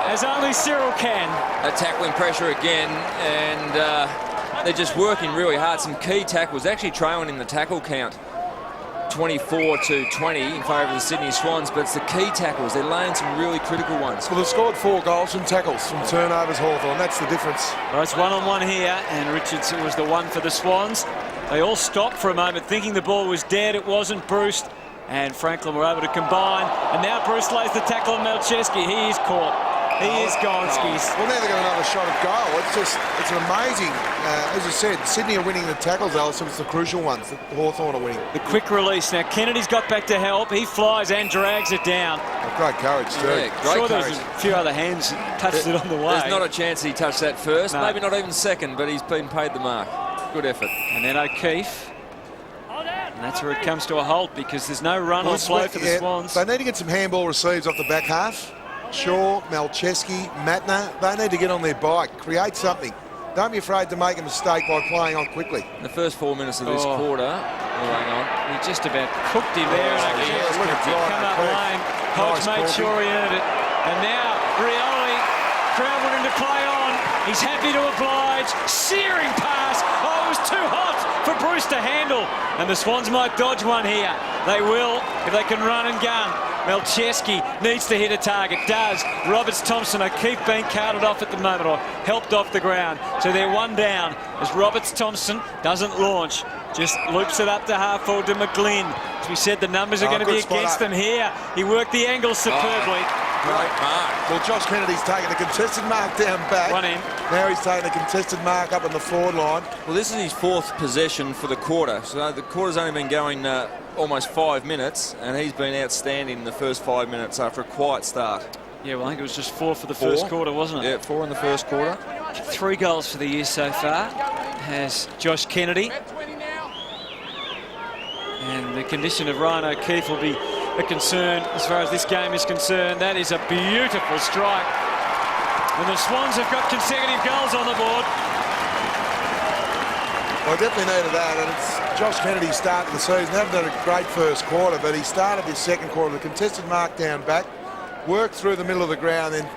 as only Cyril can. A tackling pressure again, and they're just working really hard. Some key tackles, actually trailing in the tackle count. 24-20 in favour of the Sydney Swans, but it's the key tackles. They're laying some really critical ones. Well, they've scored 4 goals from tackles, from turnovers, Hawthorn. That's the difference. Well, it's one-on-one here, and Richards was the one for the Swans. They all stopped for a moment, thinking the ball was dead. It wasn't. Bruce and Franklin were able to combine, and now Bruce lays the tackle on Malcheski. He is caught. He is gone, skis. Well, now they've got another shot at goal. It's an amazing, as I said, Sydney are winning the tackles, Alison. It's the crucial ones that Hawthorn are winning. The quick release. Now, Kennedy's got back to help. He flies and drags it down. Great courage, too. Yeah, Sure, there was a few other hands that touched it on the way. There's not a chance he touched that first, No. maybe not even second, but he's been paid the mark. Good effort. And then O'Keefe. And that's where it comes to a halt because there's no run or flow for the Swans. They need to get some handball receives off the back half. Shaw, Malcheski, Matner, they need to get on their bike, create something. Don't be afraid to make a mistake by playing on quickly. In the first 4 minutes of this quarter, hang on. He just about cooked him there. yeah, look at He Brian come up O'Keefe. lame. Hodge Nice made ball. sure he earned it. And now Rioli, crowd wanting to play on. He's happy to oblige. Searing pass. Oh, it was too hot for Bruce to handle. And the Swans might dodge one here. They will if they can run and gun. Malcheski needs to hit a target. Does. Roberts Thompson, O'Keefe being carted off at the moment or helped off the ground. So they're one down as Roberts Thompson doesn't launch. Just loops it up to half forward to McGlynn. As we said, the numbers are going to be against them here. He worked the angle superbly. Great mark. Well, Josh Kennedy's taking a contested mark down back. One in. Now he's taking a contested mark up on the forward line. Well, this is his 4th possession for the quarter. So the quarter's only been going almost 5 minutes, and he's been outstanding in the first 5 minutes after a quiet start. Yeah, well, I think it was just 4 for the first quarter, wasn't it? Yeah, 4 in the first quarter. 3 goals for the year so far has Josh Kennedy. And the condition of Ryan O'Keefe will be a concern as far as this game is concerned. That is a beautiful strike. And the Swans have got consecutive goals on the board. Well, definitely needed that, and it's Josh Kennedy starting the season. They haven't done a great first quarter, but he started this second quarter with a contested mark down back, worked through the middle of the ground, then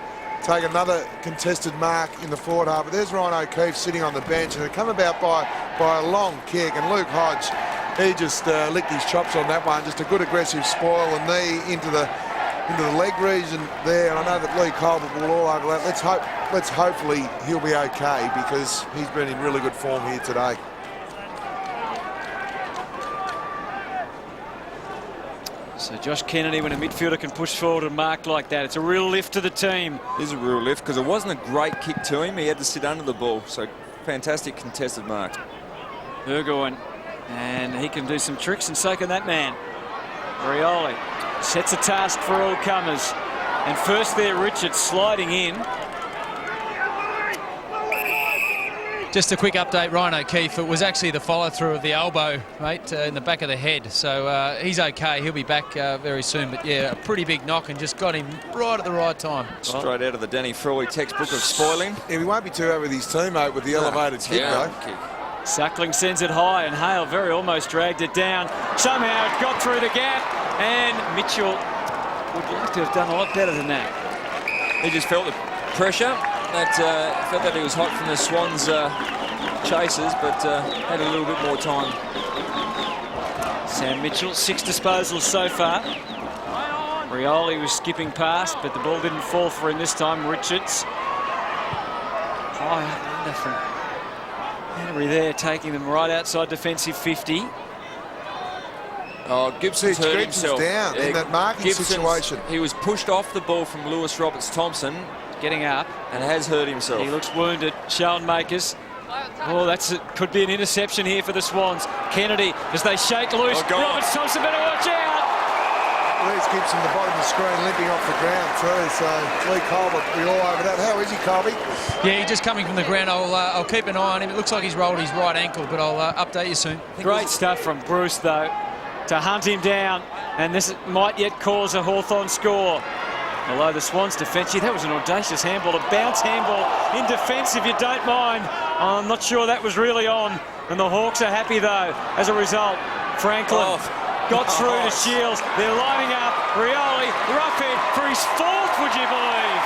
take another contested mark in the forward half. But there's Ryan O'Keefe sitting on the bench, and it come about by a long kick, and Luke Hodge, he just licked his chops on that one. Just a good aggressive spoil and knee into the leg region there. And I know that Lee Colbert will all over that. Let's hopefully he'll be okay because he's been in really good form here today. So Josh Kennedy, when a midfielder can push forward and mark like that, it's a real lift to the team. It is a real lift because it wasn't a great kick to him. He had to sit under the ball. So fantastic contested mark. Burgoyne, and he can do some tricks, and so can that man. Rioli sets a task for all comers. And first there, Richards sliding in. Just a quick update, Ryan O'Keefe. It was actually the follow-through of the elbow, mate, in the back of the head. So he's okay. He'll be back very soon. But, yeah, a pretty big knock and just got him right at the right time. Straight out of the Danny Frewy textbook of spoiling. Yeah, he won't be too over with his teammate with the elevated kick, though. Suckling sends it high, and Hale very almost dragged it down. Somehow it got through the gap, and Mitchell would like to have done a lot better than that. He just felt the pressure. Felt that he was hot from the Swans chasers, but had a little bit more time. Sam Mitchell, 6 disposals so far. Rioli was skipping past, but the ball didn't fall for him this time. Richards. High up under from Henry there, taking them right outside defensive 50. Oh, Gibson's hurt himself. Down in that marking situation. He was pushed off the ball from Lewis Roberts-Thompson. Getting up. And has hurt himself. He looks wounded. Schoenmakers. Oh, could be an interception here for the Swans. Kennedy, as they shake loose. Oh, Roberts-Thompson better watch out. There's Gibson, the bottom of the screen, limping off the ground too. So Lee Colbert, we're all over that. How is he, Colby? Yeah, he's just coming from the ground. I'll keep an eye on him. It looks like he's rolled his right ankle, but I'll update you soon. Great stuff from Bruce, though, to hunt him down. And this might yet cause a Hawthorn score. Although the Swans defence, that was an audacious handball, a bounce handball in defence, if you don't mind. I'm not sure that was really on. And the Hawks are happy, though, as a result. Franklin got through to Shields. They're lining up. Rioli, roughhead for his 4th, would you believe?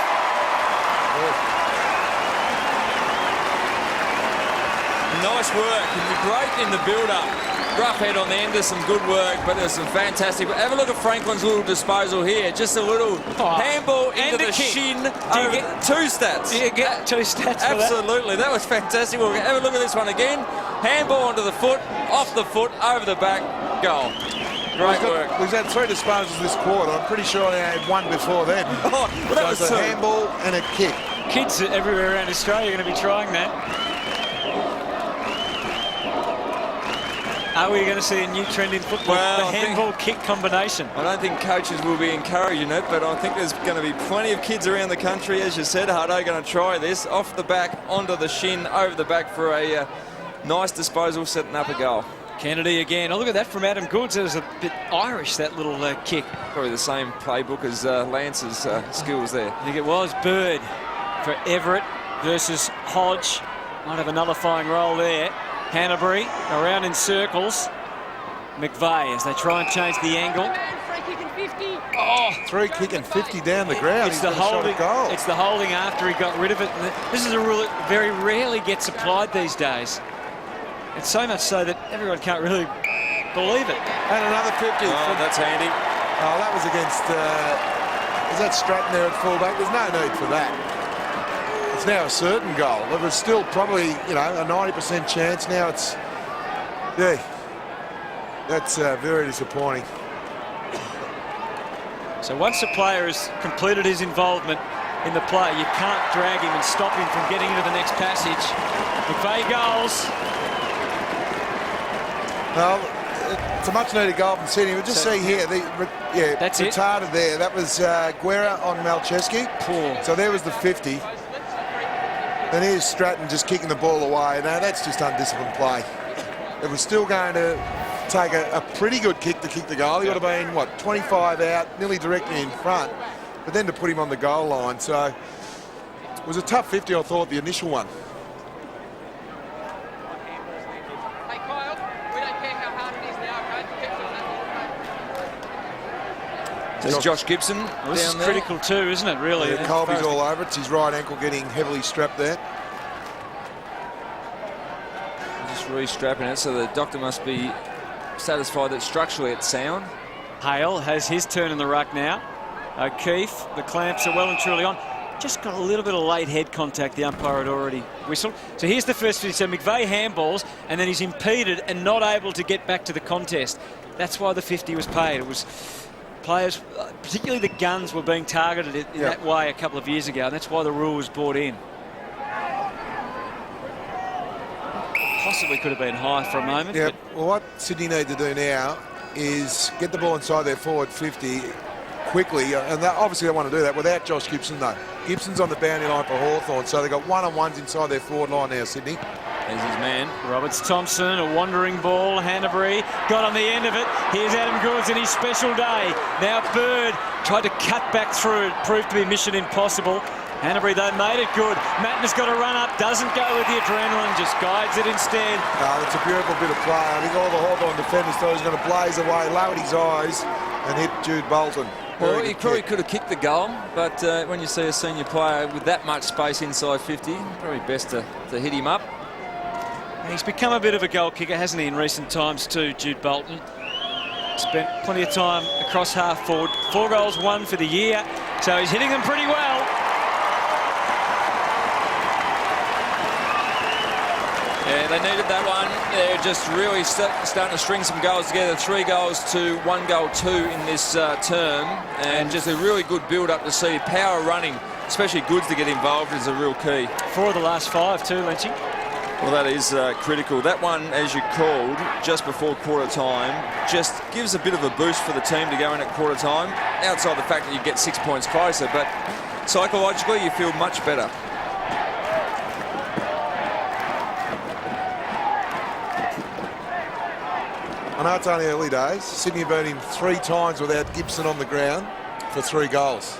Nice work. Great in the build-up. Rough head on the end of some good work, but there's some fantastic. Have a look at Franklin's little disposal here. Just a little handball into the shin. Do you get 2 stats? Do you get 2 stats? Absolutely. That was fantastic. We'll have a look at this one again. Handball onto the foot, off the foot, over the back, goal. Great work. We've had 3 disposals this quarter. I'm pretty sure they had 1 before then. Well, that was a handball and a kick. Kids everywhere around Australia are going to be trying that. Are we going to see a new trend in football? The handball-kick combination. I don't think coaches will be encouraging it, but I think there's going to be plenty of kids around the country, as you said, Hardo, going to try this. Off the back, onto the shin, over the back for a nice disposal, setting up a goal. Kennedy again. Oh, look at that from Adam Goods. It was a bit Irish, that little kick. Probably the same playbook as Lance's skills there. I think it was Bird for Everett versus Hodge. Might have a nullifying role there. Hanbury around in circles. McVeigh as they try and change the angle. Oh, 3 kick and 50 down the ground. It's the holding. It's the holding after he got rid of it. And this is a rule that very rarely gets applied these days. It's so much so that everyone can't really believe it. And another 50. Oh, that's handy. Oh, that was against. Is that Stratton there at fullback? There's no need for that. It's now a certain goal. It was still probably, a 90% chance. Now it's, that's very disappointing. So once a player has completed his involvement in the play, you can't drag him and stop him from getting into the next passage. McVeigh goals. Well, it's a much-needed goal from Sydney. We'll just see here. That's retarded there. That was Guerra on Malcheski. Poor. So there was the 50. And here's Stratton just kicking the ball away. Now, that's just undisciplined play. It was still going to take a pretty good kick to kick the goal. He would have been, 25 out, nearly directly in front. But then to put him on the goal line. So it was a tough 50, I thought, the initial one. There's Josh Gibson. Well, this is critical too, isn't it, really? Yeah, Colby's all over it. It's his right ankle getting heavily strapped there. Just re-strapping it, so the doctor must be satisfied that structurally it's sound. Hale has his turn in the ruck now. O'Keefe, the clamps are well and truly on. Just got a little bit of late head contact. The umpire had already whistled. So here's the first 50. So McVeigh handballs, and then he's impeded and not able to get back to the contest. That's why the 50 was paid. It was players, particularly the guns, were being targeted in that way a couple of years ago, and that's why the rule was brought in. Possibly could have been high for a moment. Yeah, well, what Sydney need to do now is get the ball inside their forward 50 quickly, and obviously they want to do that without Josh Gibson, though. Gibson's on the boundary line for Hawthorn, so they've got one-on-ones inside their forward line now, Sydney. There's his man. Roberts Thompson, a wandering ball. Hanbury got on the end of it. Here's Adam Goods in his special day. Now Bird tried to cut back through. It proved to be mission impossible. Hanbury, though, made it good. Matten's got to run up, doesn't go with the adrenaline, just guides it instead. It's a beautiful bit of play. I think all the Hawthorn defenders thought he was going to blaze away, lowered his eyes and hit Jude Bolton. Well, he probably could have kicked the goal, but when you see a senior player with that much space inside 50, probably best to hit him up. He's become a bit of a goal kicker, hasn't he, in recent times too, Jude Bolton. Spent plenty of time across half forward. 4 goals, 1 for the year, so he's hitting them pretty well. Yeah, they needed that one. They're just really starting to string some goals together. 3 goals to 1 goal 2 in this term. And just a really good build-up to see power running, especially Goods to get involved, is a real key. 4 of the last 5 too, Lynchy. Well, that is critical. That one, as you called, just before quarter time, just gives a bit of a boost for the team to go in at quarter time, outside the fact that you get 6 points closer. But psychologically, you feel much better. I know it's only early days. Sydney have beaten him 3 times without Gibson on the ground for 3 goals.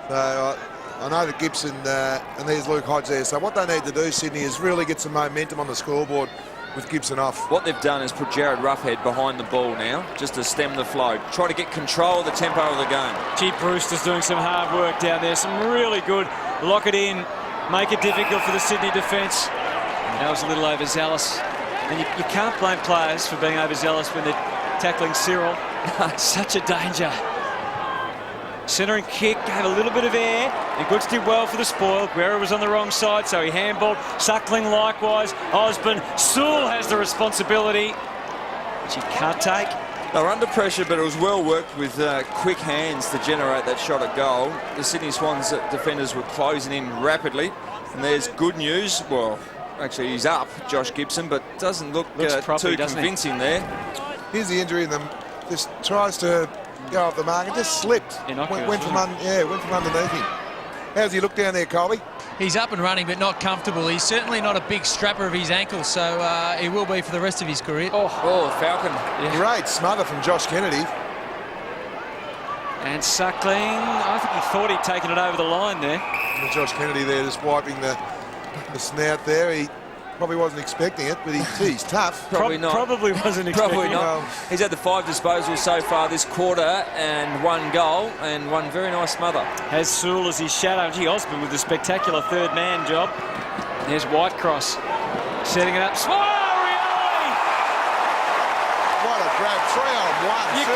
So I know that Gibson, and there's Luke Hodge there. So what they need to do, Sydney, is really get some momentum on the scoreboard with Gibson off. What they've done is put Jared Roughhead behind the ball now, just to stem the flow. Try to get control of the tempo of the game. Gee, Brewster's doing some hard work down there. Some really good lock it in, make it difficult for the Sydney defence. That was a little overzealous. And you can't blame players for being overzealous when they're tackling Cyril. Such a danger. Centering kick, gave a little bit of air, and Goods did well for the spoil. Guerra was on the wrong side, so he handballed. Suckling likewise. Osborne. Sewell has the responsibility, which he can't take. They were under pressure, but it was well worked with quick hands to generate that shot at goal. The Sydney Swans defenders were closing in rapidly, and there's good news. Well, actually, he's up, Josh Gibson, but doesn't look too convincing there. Here's the injury, and just tries to go off the mark and just slipped. Went from underneath him. How's he look down there, Colby? He's up and running, but not comfortable. He's certainly not a big strapper of his ankle, so he will be for the rest of his career. Oh, Falcon. Yeah. Great smother from Josh Kennedy. And Suckling, I think he thought he'd taken it over the line there. And Josh Kennedy there just wiping the snout there. He probably wasn't expecting it, but he's tough. Probably not. Probably wasn't expecting Probably not. it. He's had the 5 disposals so far this quarter and 1 goal and 1 very nice smother. Has Sewell as his shadow. Gee, Osborne with a spectacular 3rd man job. There's Whitecross setting it up. Oh, Rioli! What a grab. 3-on-1.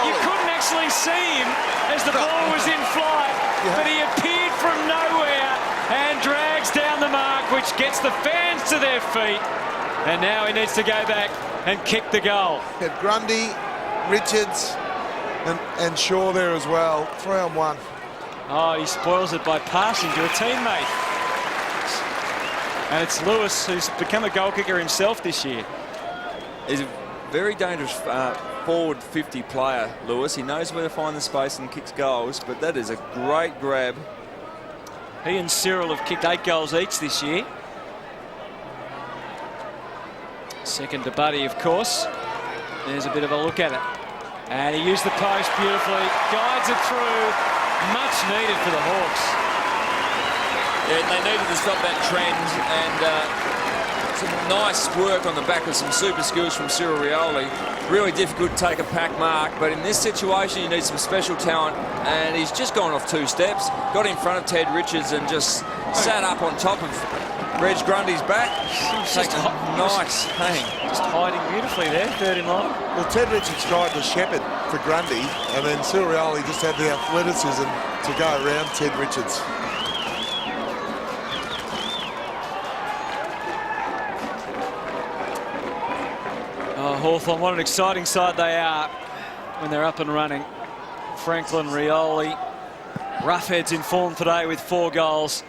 You couldn't actually see him as the ball was in flight, but he appeared from nowhere and drags down the mark, which gets the fans to their feet. And now he needs to go back and kick the goal. Had Grundy, Richards, and Shaw there as well. 3-on-1. Oh, he spoils it by passing to a teammate. And it's Lewis, who's become a goal kicker himself this year. He's a very dangerous forward 50 player, Lewis. He knows where to find the space and kicks goals, but that is a great grab. He and Cyril have kicked 8 goals each this year. Second to Buddy, of course. There's a bit of a look at it. And he used the post beautifully, guides it through. Much needed for the Hawks. Yeah, they needed to stop that trend, and some nice work on the back of some super skills from Cyril Rioli. Really difficult to take a pack mark, but in this situation you need some special talent, and he's just gone off 2 steps, got in front of Ted Richards and just sat up on top of Reg Grundy's back. Nice hang. Just hiding beautifully there, 3rd in line. Well, Ted Richards tried to shepherd for Grundy, and then Cyril Rioli just had the athleticism to go around Ted Richards. Oh, Hawthorn, what an exciting side they are when they're up and running. Franklin, Rioli, Roughhead's in form today with 4 goals.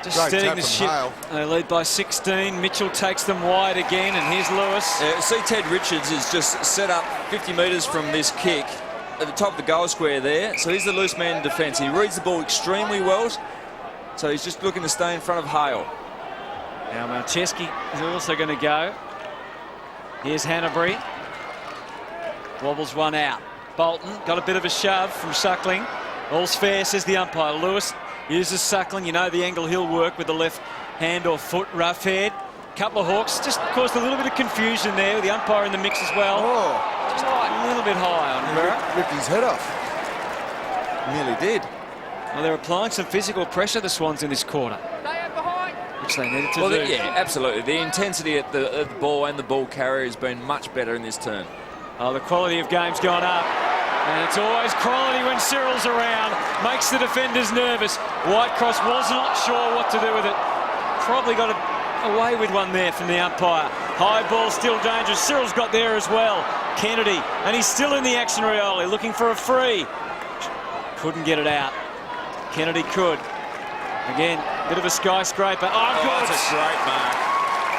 Just Great steadying tap the from ship. Hale. They lead by 16. Mitchell takes them wide again, and here's Lewis. See, Ted Richards is just set up 50 metres from this kick at the top of the goal square there. So he's the loose man in defence. He reads the ball extremely well, so he's just looking to stay in front of Hale. Now Malcheski is also going to go. Here's Hanbury. Wobbles one out. Bolton got a bit of a shove from Suckling. All's fair, says the umpire. Lewis uses Suckling. You know the angle he'll work with the left hand or foot. Rough head. Couple of hawks. Just caused a little bit of confusion there with the umpire in the mix as well. Oh. Just a little bit high on Rivera. Ripped his head off. Nearly did. Well, they're applying some physical pressure, the Swans, in this quarter. Which they needed to do. Yeah, absolutely. The intensity at the ball and the ball carrier has been much better in this turn. Oh, the quality of game's gone up. And it's always quality when Cyril's around. Makes the defenders nervous. Whitecross was not sure what to do with it. Probably got away with one there from the umpire. High ball, still dangerous. Cyril's got there as well. Kennedy, and he's still in the action, Rioli, looking for a free. Couldn't get it out. Kennedy could. Again, bit of a skyscraper. Oh, God. That's a great mark.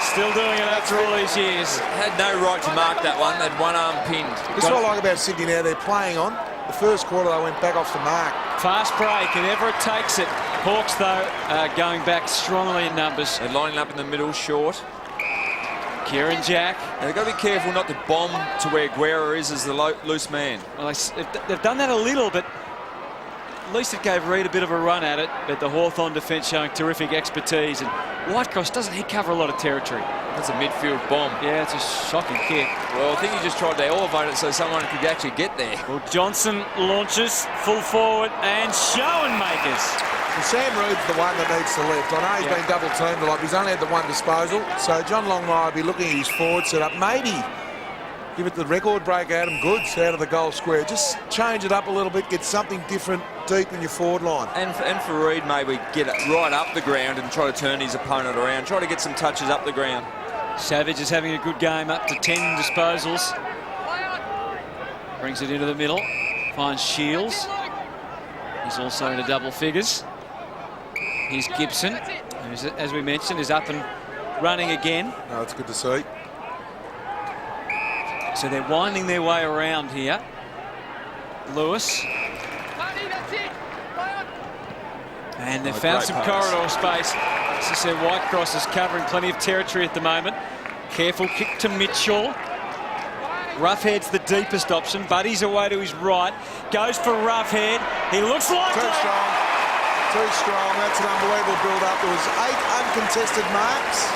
Still doing it after all these years. Had no right to mark that one. Had one arm pinned. This is what I like about Sydney now. They're playing on. The first quarter, they went back off the mark. Fast break, and Everett takes it. Hawks, though, going back strongly in numbers. They're lining up in the middle, short. Kieran Jack. Now, they've got to be careful not to bomb to where Guerra is as the loose man. Well, they've done that a little, but at least it gave Reid a bit of a run at it. But the Hawthorn defence showing terrific expertise. And Whitecross, doesn't he cover a lot of territory? That's a midfield bomb. Yeah, it's a shocking kick. Well, I think he just tried to elevate it so someone could actually get there. Well, Johnson launches full forward and Schoenmakers. And Sam Reid's the one that needs to lift. I know he's been double teamed a lot. He's only had the one disposal. So John Longmire will be looking at his forward setup. Maybe give it the record break Adam Goods out of the goal square. Just change it up a little bit. Get something different deep in your forward line. And for Reid, maybe get it right up the ground and try to turn his opponent around. Try to get some touches up the ground. Savage is having a good game, up to 10 disposals. Brings it into the middle. Finds Shields. He's also into double figures. Here's Gibson, who, as we mentioned, is up and running again. No, it's good to see. So they're winding their way around here. Lewis. And they've found some corridor space. As I said, Whitecross is covering plenty of territory at the moment. Careful kick to Mitchell. Roughhead's the deepest option. Buddy's away to his right. Goes for Roughhead. He looks like Too strong. Too strong. That's an unbelievable build-up. There was 8 uncontested marks.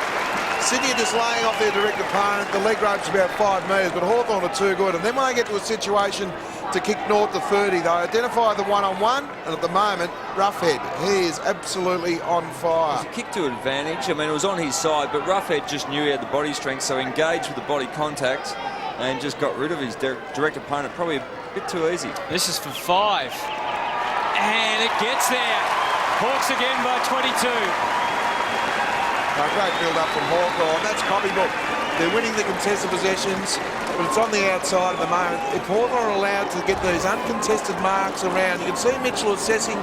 Sydney are just laying off their direct opponent. The leg rope's about 5 metres, but Hawthorn are too good. And then when they get to a situation to kick north of 30, they identify the one-on-one, and at the moment, Roughhead, he is absolutely on fire. It was a kick to advantage. I mean, it was on his side, but Roughhead just knew he had the body strength, so engaged with the body contact and just got rid of his direct opponent. Probably a bit too easy. This is for 5. And it gets there. Hawks again by 22. A great build-up from Hawthorn. That's copybook. They're winning the contested possessions, but it's on the outside at the moment. If Hawthorn are allowed to get these uncontested marks around, you can see Mitchell assessing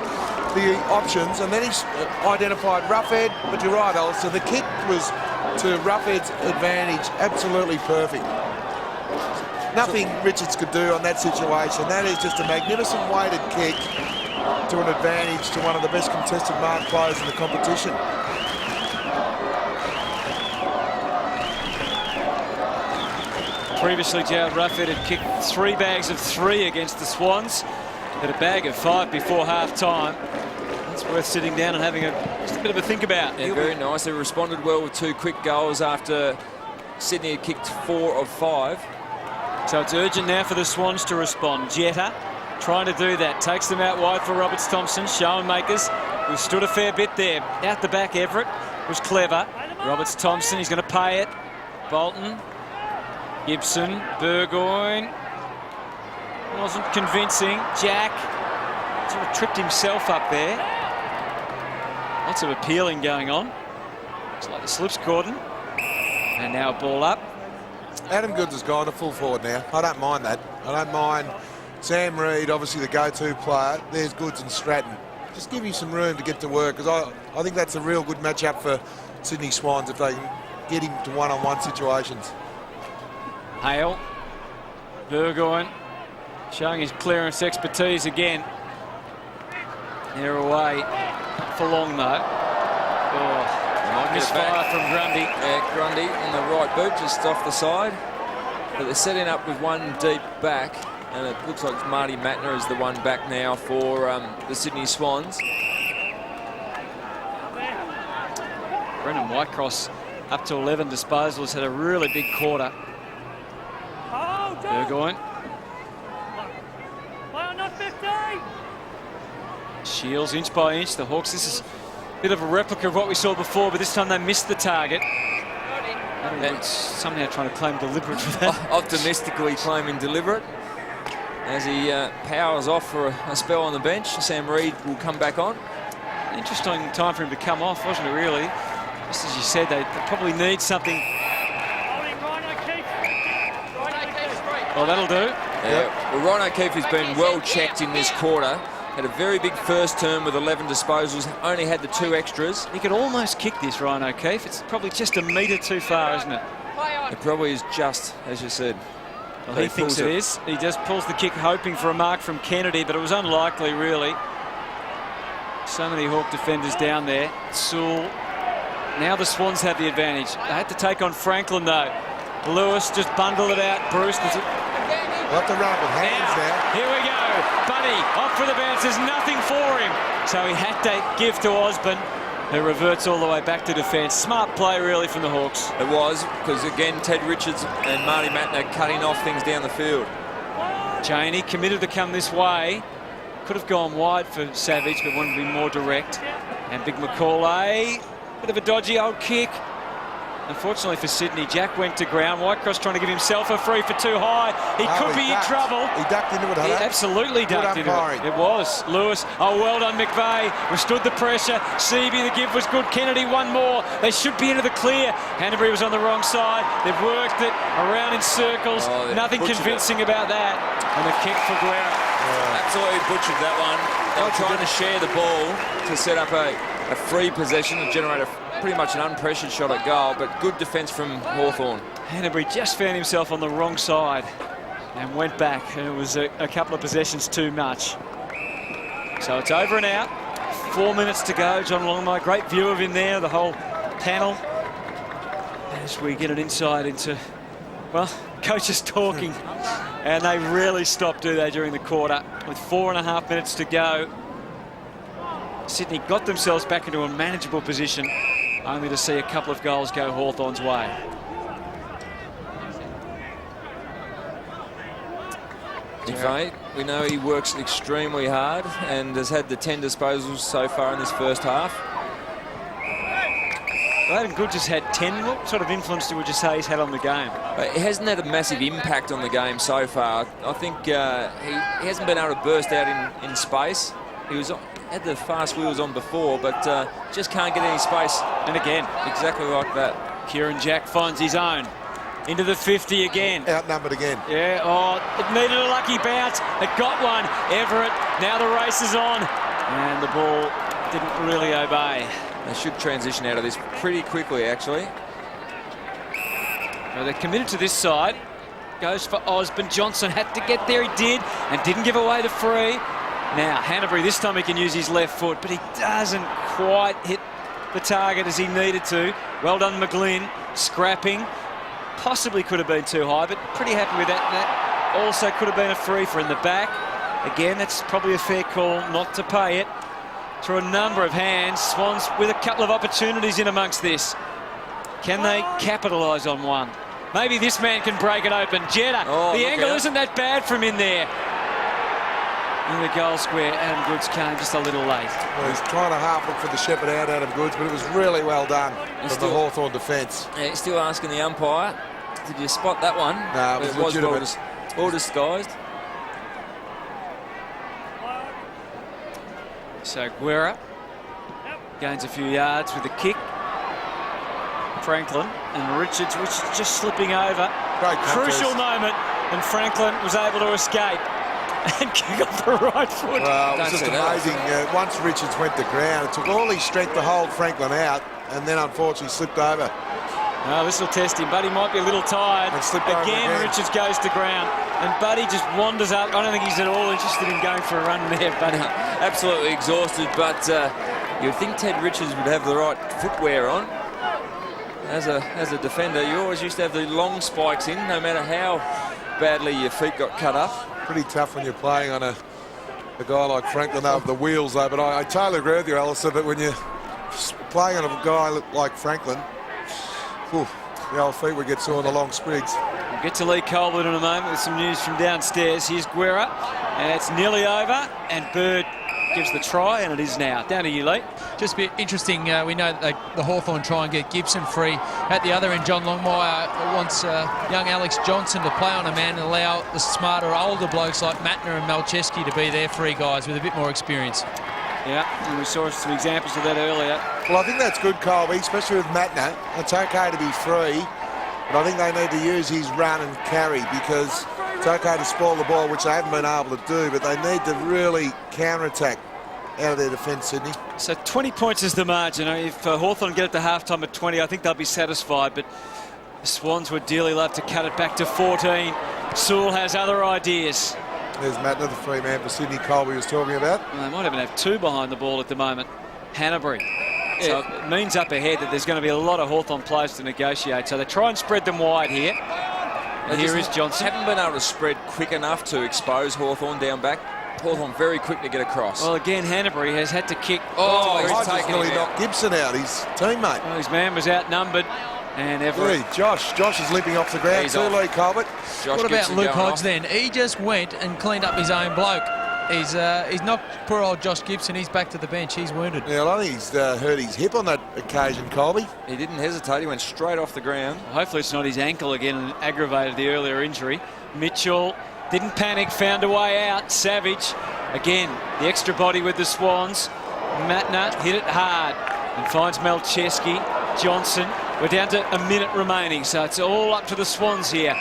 the options, and then he's identified Roughhead. But you're right, Alistair, the kick was to Roughhead's advantage, absolutely perfect. Nothing Richards could do on that situation. That is just a magnificent weighted kick to an advantage to one of the best contested mark players in the competition. Previously, Jared Roughhead had kicked 3 bags of 3 against the Swans. Had a bag of 5 before half-time. It's worth sitting down and having just a bit of a think about. Yeah, very nice. They responded well with 2 quick goals after Sydney had kicked 4 of 5. So it's urgent now for the Swans to respond. Jetta trying to do that. Takes them out wide for Roberts Thompson. Schoenmakers, who stood a fair bit there. Out the back, Everett was clever. Roberts Thompson, he's going to pay it. Bolton. Gibson, Burgoyne, wasn't convincing. Jack sort of tripped himself up there. Lots of appealing going on. Looks like the slip's cordon. And now a ball up. Adam Goods has gone to full forward now. I don't mind that. I don't mind Sam Reid, obviously the go-to player. There's Goods and Stratton. Just give you some room to get to work, because I think that's a real good matchup for Sydney Swans if they can get him to one-on-one situations. Hale, Burgoyne, showing his clearance expertise again. They're away for long though. Oh. Misfire from Grundy. Yeah, Grundy on the right boot, just off the side. But they're setting up with one deep back, and it looks like Marty Matner is the one back now for the Sydney Swans. Brendan Whitecross up to 11 disposals, had a really big quarter. Burgoyne. Shields inch by inch. The Hawks, this is a bit of a replica of what we saw before, but this time they missed the target. That's somehow trying to claim deliberate for that. Optimistically claiming deliberate. As he powers off for a spell on the bench, Sam Reid will come back on. Interesting time for him to come off, wasn't it, really? Just as you said, they probably need something. Well, that'll do. Yeah. Well, Ryan O'Keefe has been well checked in this quarter. Had a very big first term with 11 disposals, only had the 2 extras. He could almost kick this, Ryan O'Keefe. It's probably just a metre too far, isn't it? It probably is just, as you said. Well, he thinks it is. He just pulls the kick hoping for a mark from Kennedy, but it was unlikely, really. So many Hawk defenders down there. Sewell. Now the Swans have the advantage. They had to take on Franklin, though. Lewis just bundled it out. Bruce does it. Got the run with hands now. Here we go. Buddy off for the bounce. There's nothing for him. So he had to give to Osborne, who reverts all the way back to defence. Smart play, really, from the Hawks. It was, because, again, Ted Richards and Marty Matner cutting off things down the field. Janey committed to come this way. Could have gone wide for Savage, but wanted to be more direct. And Big Macaulay. Bit of a dodgy old kick. Unfortunately for Sydney, Jack went to ground. Whitecross trying to give himself a free for too high. He could be in trouble. He ducked into it, He absolutely ducked into it. It was. Lewis. Oh, well done, McVeigh. Withstood the pressure. Seaby, the give was good. Kennedy, one more. They should be into the clear. Hanbury was on the wrong side. They've worked it around in circles. Nothing convincing about that. And a kick for Guerra. Yeah. Absolutely butchered that one. They were trying to share the ball to set up a free possession and generate pretty much an unpressured shot at goal, but good defence from Hawthorn. Hanbury just found himself on the wrong side and went back, and it was a couple of possessions too much. So it's over and out. 4 minutes to go. John Longmire, great view of him there, the whole panel. As we get an insight into, well, coaches talking, and they really stopped, do they, during the quarter. With 4.5 minutes to go, Sydney got themselves back into a manageable position, only to see a couple of goals go Hawthorn's way. McVeigh, we know he works extremely hard and has had the 10 disposals so far in this first half. Adam Good just had 10. What sort of influence would you say he's had on the game? He hasn't had a massive impact on the game so far. I think he hasn't been able to burst out in space. He had the fast wheels on before, but just can't get any space. And again, exactly like that. Kieran Jack finds his own. Into the 50 again. Outnumbered again. Yeah, oh, it needed a lucky bounce. It got one. Everett, now the race is on. And the ball didn't really obey. They should transition out of this pretty quickly, actually. Well, they're committed to this side. Goes for Osborne. Johnson had to get there. He did, and didn't give away the free. Now, Hanbury, this time he can use his left foot, but he doesn't quite hit the target as he needed to. Well done, McGlynn. Scrapping. Possibly could have been too high, but pretty happy with that. That also could have been a free for in the back. Again, that's probably a fair call not to pay it. Through a number of hands, Swans with a couple of opportunities in amongst this. Can they capitalise on one? Maybe this man can break it open. Jetta, the angle isn't that bad from in there. In the goal square, Adam Goods came just a little late. Well, he's trying to half look for the shepherd out, Adam Goods, but it was really well done from the Hawthorn defence. Yeah, he's still asking the umpire, did you spot that one? No, it was legitimate. Well disguised. So Guerra gains a few yards with a kick. Franklin and Richards, which is just slipping over. Great crucial moment, and Franklin was able to escape and kick off the right foot. Well, it was just amazing. Once Richards went to ground, it took all his strength to hold Franklin out, and then unfortunately slipped over. Oh, this will test him. Buddy might be a little tired. Again, Richards goes to ground, and Buddy just wanders up. I don't think he's at all interested in going for a run there, Buddy. Absolutely exhausted, but you'd think Ted Richards would have the right footwear on. as a defender, you always used to have the long spikes in, no matter how badly your feet got cut up. Pretty tough when you're playing on a guy like Franklin over the wheels, though. But I totally agree with you, Alistair, that when you're playing on a guy like Franklin, whew, the old feet would get sore on the long sprigs. We'll get to Lee Colbert in a moment with some news from downstairs. Here's Guerra, and it's nearly over, and Bird gives the try, and it is now. Down to you, Lee. Just a bit interesting. We know that the Hawthorn try and get Gibson free. At the other end, John Longmire wants young Alex Johnson to play on a man and allow the smarter, older blokes like Matner and Malcheski to be their free guys with a bit more experience. Yeah, and we saw some examples of that earlier. Well, I think that's good, Colby, especially with Matner. It's okay to be free, but I think they need to use his run and carry, because it's okay to spoil the ball, which they haven't been able to do, but they need to really counter-attack out of their defence, Sydney. So 20 points is the margin. If Hawthorn get it to halftime at 20, I think they'll be satisfied, but the Swans would dearly love to cut it back to 14. Sewell has other ideas. There's Matner, the free man for Sydney, Colby was talking about. Well, they might even have two behind the ball at the moment. Hanbury. Yeah. So it means up ahead that there's going to be a lot of Hawthorn players to negotiate. So they try and spread them wide here. And here is Johnson. Haven't been able to spread quick enough to expose Hawthorn down back. Hawthorn very quick to get across. Well, again, Hanbury has had to kick. Oh, he's taken nearly knocked Gibson out, his teammate. Well, his man was outnumbered. And Everett. Yeah, Josh is limping off the ground. He's too, off. Lee Colbert. What about Luke Hodge then? He just went and cleaned up his own bloke. He's knocked poor old Josh Gibson. He's back to the bench. He's wounded. Yeah, well, I think he's hurt his hip on that occasion, Colby. He didn't hesitate. He went straight off the ground. Well, hopefully it's not his ankle again and aggravated the earlier injury. Mitchell didn't panic, found a way out. Savage, again, the extra body with the Swans. Matner hit it hard and finds Malcheski. Johnson. We're down to a minute remaining, so it's all up to the Swans here.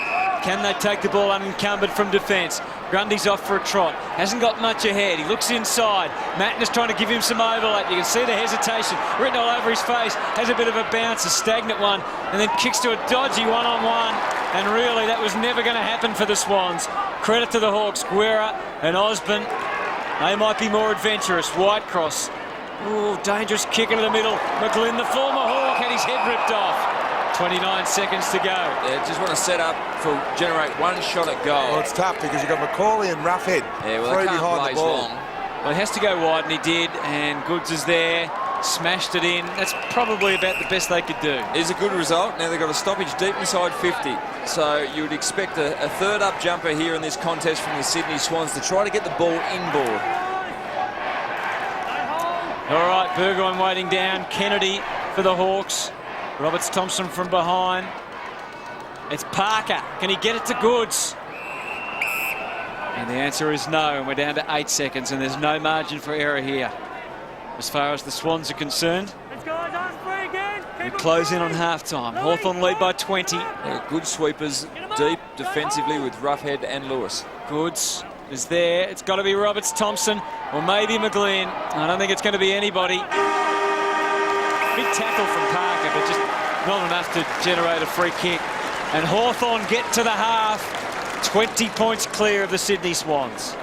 Can they take the ball unencumbered from defence? Grundy's off for a trot. Hasn't got much ahead. He looks inside. Matner's trying to give him some overlap. You can see the hesitation written all over his face. Has a bit of a bounce, a stagnant one, and then kicks to a dodgy one-on-one. And really, that was never going to happen for the Swans. Credit to the Hawks. Guerra and Osborne. They might be more adventurous. Whitecross. Oh, dangerous kick into the middle. McGlynn, the former Hawk, had his head ripped off. 29 seconds to go. Yeah, just want to set up for generate one shot at goal. Well, it's tough because you've got McCauley and Roughhead they can't behind the ball. long. Well, he has to go wide, and he did, and Goods is there. Smashed it in. That's probably about the best they could do. Is a good result. Now they've got a stoppage deep inside 50. So you would expect a third up jumper here in this contest from the Sydney Swans to try to get the ball inboard. All right, Burgoyne waiting down. Kennedy for the Hawks. Roberts Thompson from behind. It's Parker. Can he get it to Goods? And the answer is no, and we're down to 8 seconds, and there's no margin for error here. As far as the Swans are concerned, we close in on half-time. Hawthorn lead by 20. Good sweepers deep defensively with Roughhead and Lewis. Goods is there. It's got to be Roberts Thompson or maybe McGlynn. I don't think it's going to be anybody. Big tackle from Parker, but just not enough to generate a free kick. And Hawthorn get to the half. 20 points clear of the Sydney Swans.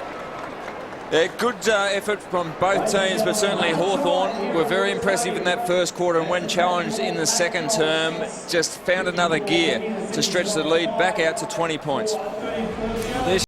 Yeah, good effort from both teams, but certainly Hawthorn were very impressive in that first quarter, and when challenged in the second term, just found another gear to stretch the lead back out to 20 points.